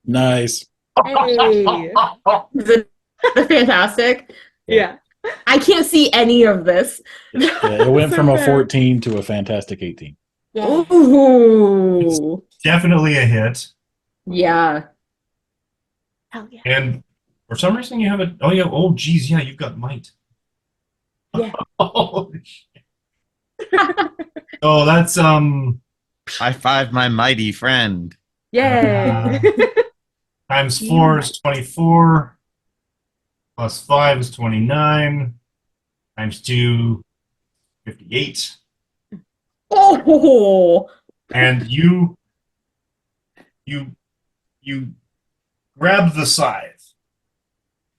Nice. Hey. Is it fantastic? Yeah. I can't see any of this. Yeah, it went So from a fair. 14 to a fantastic 18. Ooh. Definitely a hit. Yeah. Hell yeah. And for some reason you have a geez, yeah, you've got might. Yeah. Oh, oh, that's High five my mighty friend. Yay. ×4 is 24, +5 is 29, ×2 58, Oh. and you grab the scythe,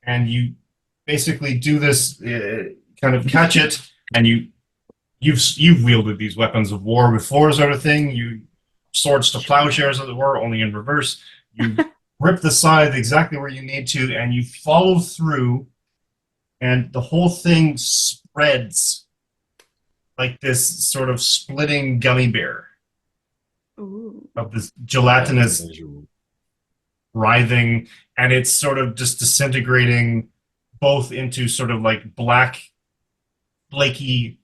and you basically do this, kind of catch it, and you've wielded these weapons of war before, sort of thing. You swords to plowshares, as it were, only in reverse. You grip the scythe exactly where you need to, and you follow through, and the whole thing spreads like this sort of splitting gummy bear Ooh. of this gelatinous writhing, and it's sort of just disintegrating both into sort of like black, flaky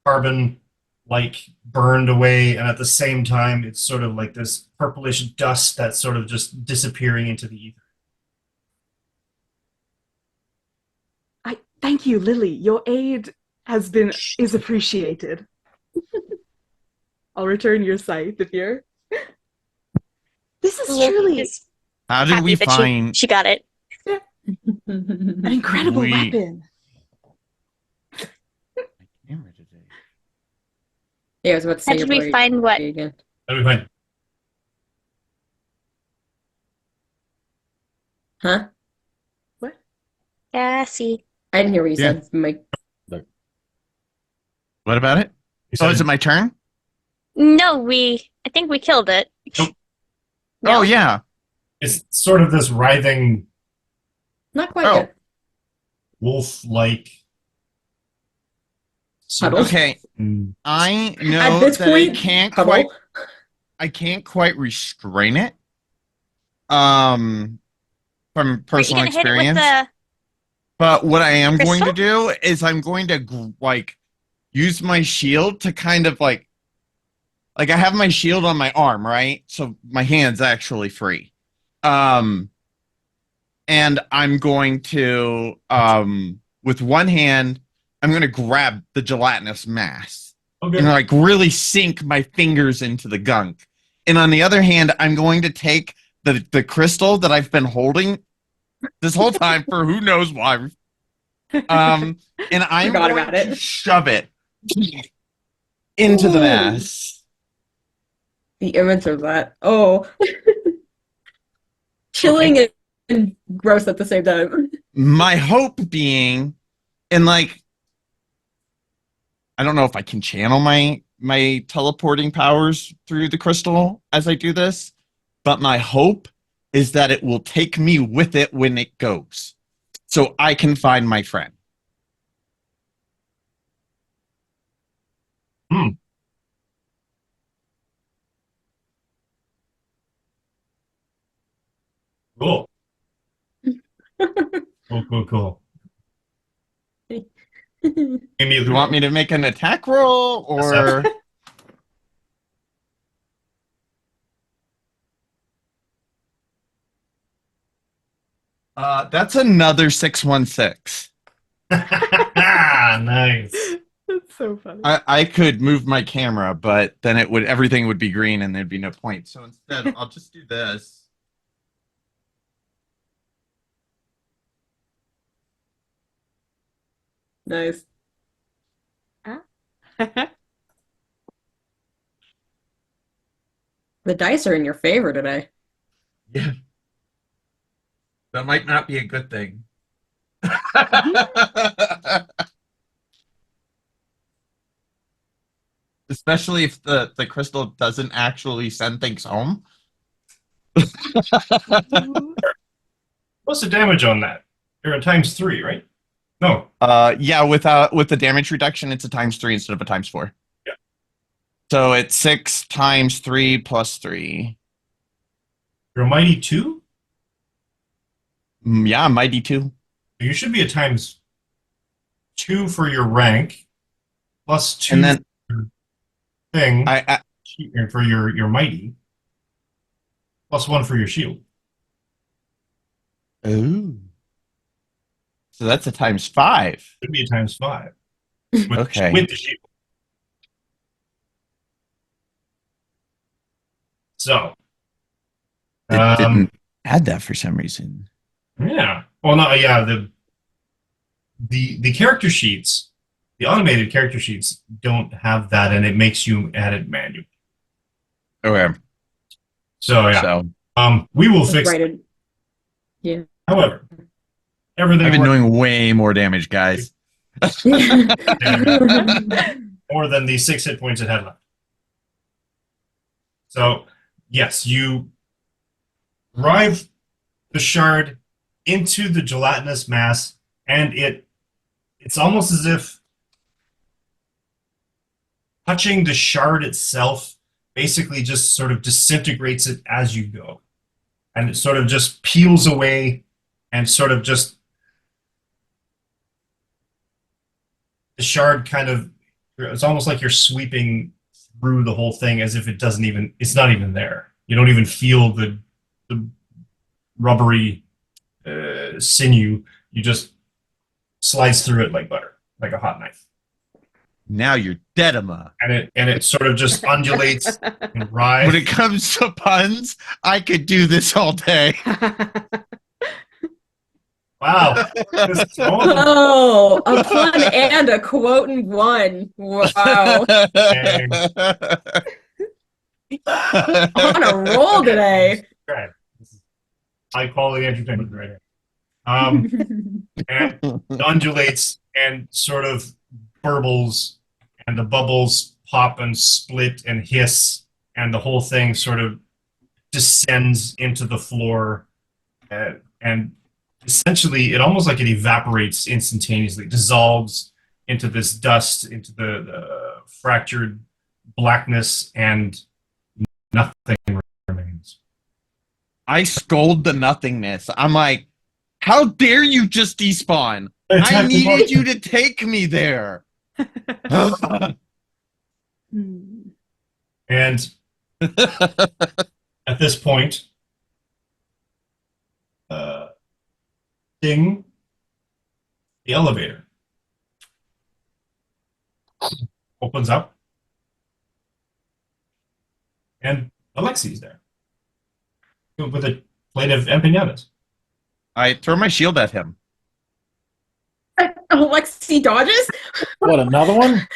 carbon, like burned away, and at the same time it's sort of like this purplish dust that's sort of just disappearing into the ether. Thank you, Lily. Your aid is appreciated. I'll return your scythe if you're. This is truly Just How did happy we that find she got it. an incredible We- weapon. camera today? Yeah, I was about to say How did we your find what? again. That'll be fine. Huh? Cassie. I didn't hear what you Yeah. said. Mike. What about it? You Oh, said is it my turn? No, I think we killed it. Nope. No. Oh, yeah. it's sort of this writhing Not quite Oh. yet. wolf-like. Huddle. Okay. Mm, I know At this that point, I can't quite restrain it. From Are you personal gonna hit it with experience. the? But what I am going to Crystal? do is I'm going to use my shield to kind of like I have my shield on my arm, right? So my hand's actually free. And I'm going to with one hand, I'm going to grab the gelatinous mass okay. and like really sink my fingers into the gunk. And on the other hand, I'm going to take the crystal that I've been holding this whole time for who knows why. And I'm Forgot going about to it. shove it into the Ooh. mass. The image of that. Oh. Chilling and gross at the same time. My hope being, and like I don't know if I can channel my teleporting powers through the crystal as I do this, but my hope is that it will take me with it when it goes, so I can find my friend. Cool. Cool. Do you want me to make an attack roll or? That's another 616. Nice. That's so funny. I could move my camera, but then everything would be green and there'd be no point. So instead, I'll just do this. Nice. The dice are in your favor today. Yeah. That might not be a good thing. Especially if the crystal doesn't actually send things home. What's the damage on that? You're at times 3, right? No. Yeah, with the damage reduction, it's a times 3 instead of a times 4. Yeah. So it's 6 times 3 plus 3. You're a mighty 2? Yeah, mighty 2. You should be a times 2 for your rank, plus 2 And then for your thing, I for your mighty, plus 1 for your shield. oh. So that's a times 5. Should be a times 5. Okay. With the shield. So. It didn't add that for some reason. Yeah. Well, no, yeah, the character sheets, the automated character sheets don't have that, and it makes you add it manually. Okay. So yeah. So We will fix it. Right. Yeah. However, everything I've been works doing way more damage, guys. more than the 6 hit points it had left. So yes, you drive the shard into the gelatinous mass, and it's almost as if touching the shard itself basically just sort of disintegrates it as you go. And it sort of just peels away and sort of just the shard kind of, it's almost like you're sweeping through the whole thing as if it's not even there. You don't even feel the rubbery sinew. You just slice through it like butter, like a hot knife. Now you're dead, Emma. And it sort of just undulates and rises. When it comes to puns, I could do this all day. Wow. Oh, a pun and a quote in one. Wow. On a roll today. Right. This is high quality entertainment right here. And it undulates and sort of burbles, and the bubbles pop and split and hiss, and the whole thing sort of descends into the floor, and essentially it almost like it evaporates instantaneously, dissolves into this dust, into the fractured blackness, and nothing remains. I scold the nothingness. I'm like, how dare you just despawn? I needed you to take me there. And at this point, ding, the elevator opens up, and Alexi's there with a plate of empanadas. I throw my shield at him. Alexi dodges? What, another one?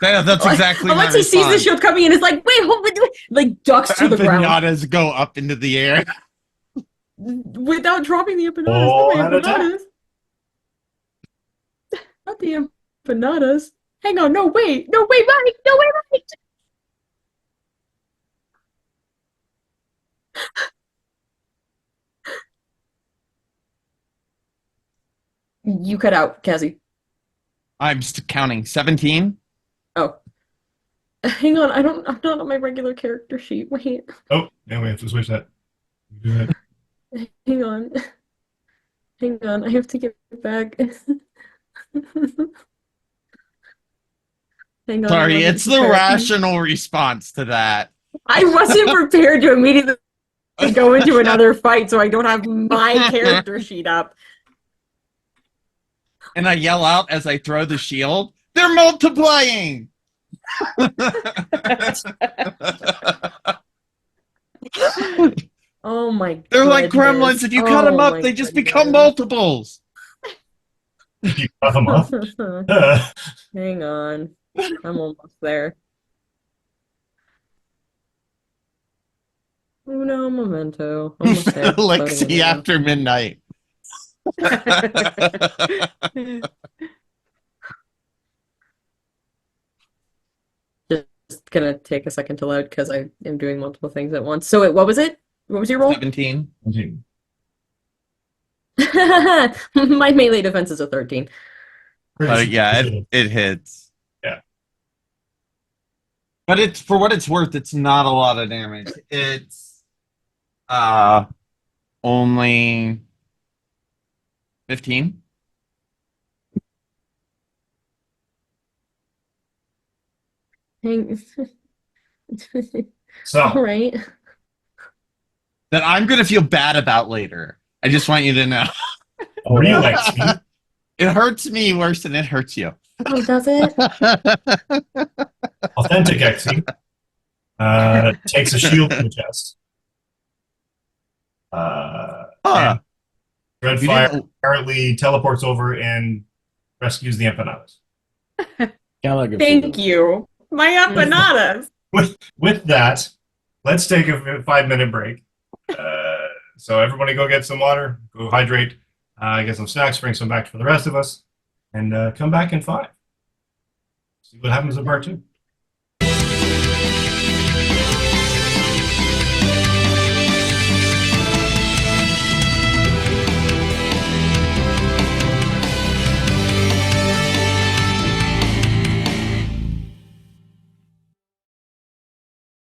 Yeah, that's exactly my Alexi sees the response. shield coming and is like, wait, hold on, like ducks to the ground Empanadas go up into the air. without dropping the empanadas. Oh, No, how to attack. empanadas. God damn. empanadas. Hang on, no, wait, right, no, wait, right. You cut out, Cassie. I'm counting 17. Oh. Hang on, I'm not on my regular character sheet. Wait. Oh, yeah, we have to switch that. Do that. Hang on. Hang on, I have to get back. Hang on. I Sorry, wasn't it's the prepared. rational response to that. I wasn't prepared to immediately go into another fight, so I don't have my character sheet up. And I yell out as I throw the shield, they're multiplying! Oh my They're like goodness. gremlins. If you cut them Oh up, my they just become goodness. multiples. You cut them off. Hang on. I'm almost there. Uno momento. Almost there. Loading it Lexi now. after midnight. Just gonna take a second to load because I am doing multiple things at once. So what was it? What was your roll? 17. My melee defense is a 13. Yeah, it hits. Yeah. But it's for what it's worth, it's not a lot of damage. It's only 15. Hang. So, All right. That I'm gonna feel bad about later. I just want you to know. Oh, real yeah. XP. It hurts me worse than it hurts you. Oh, does it? Authentic XP. Takes a shield to the chest. Huh. You Dreadfire didn't- apparently teleports over and rescues the empanadas. Kind of like Thank you. My empanadas. With that, let's take a 5-minute break. So everybody go get some water, go hydrate, get some snacks, bring some back for the rest of us, and come back in 5. See what happens in part 2.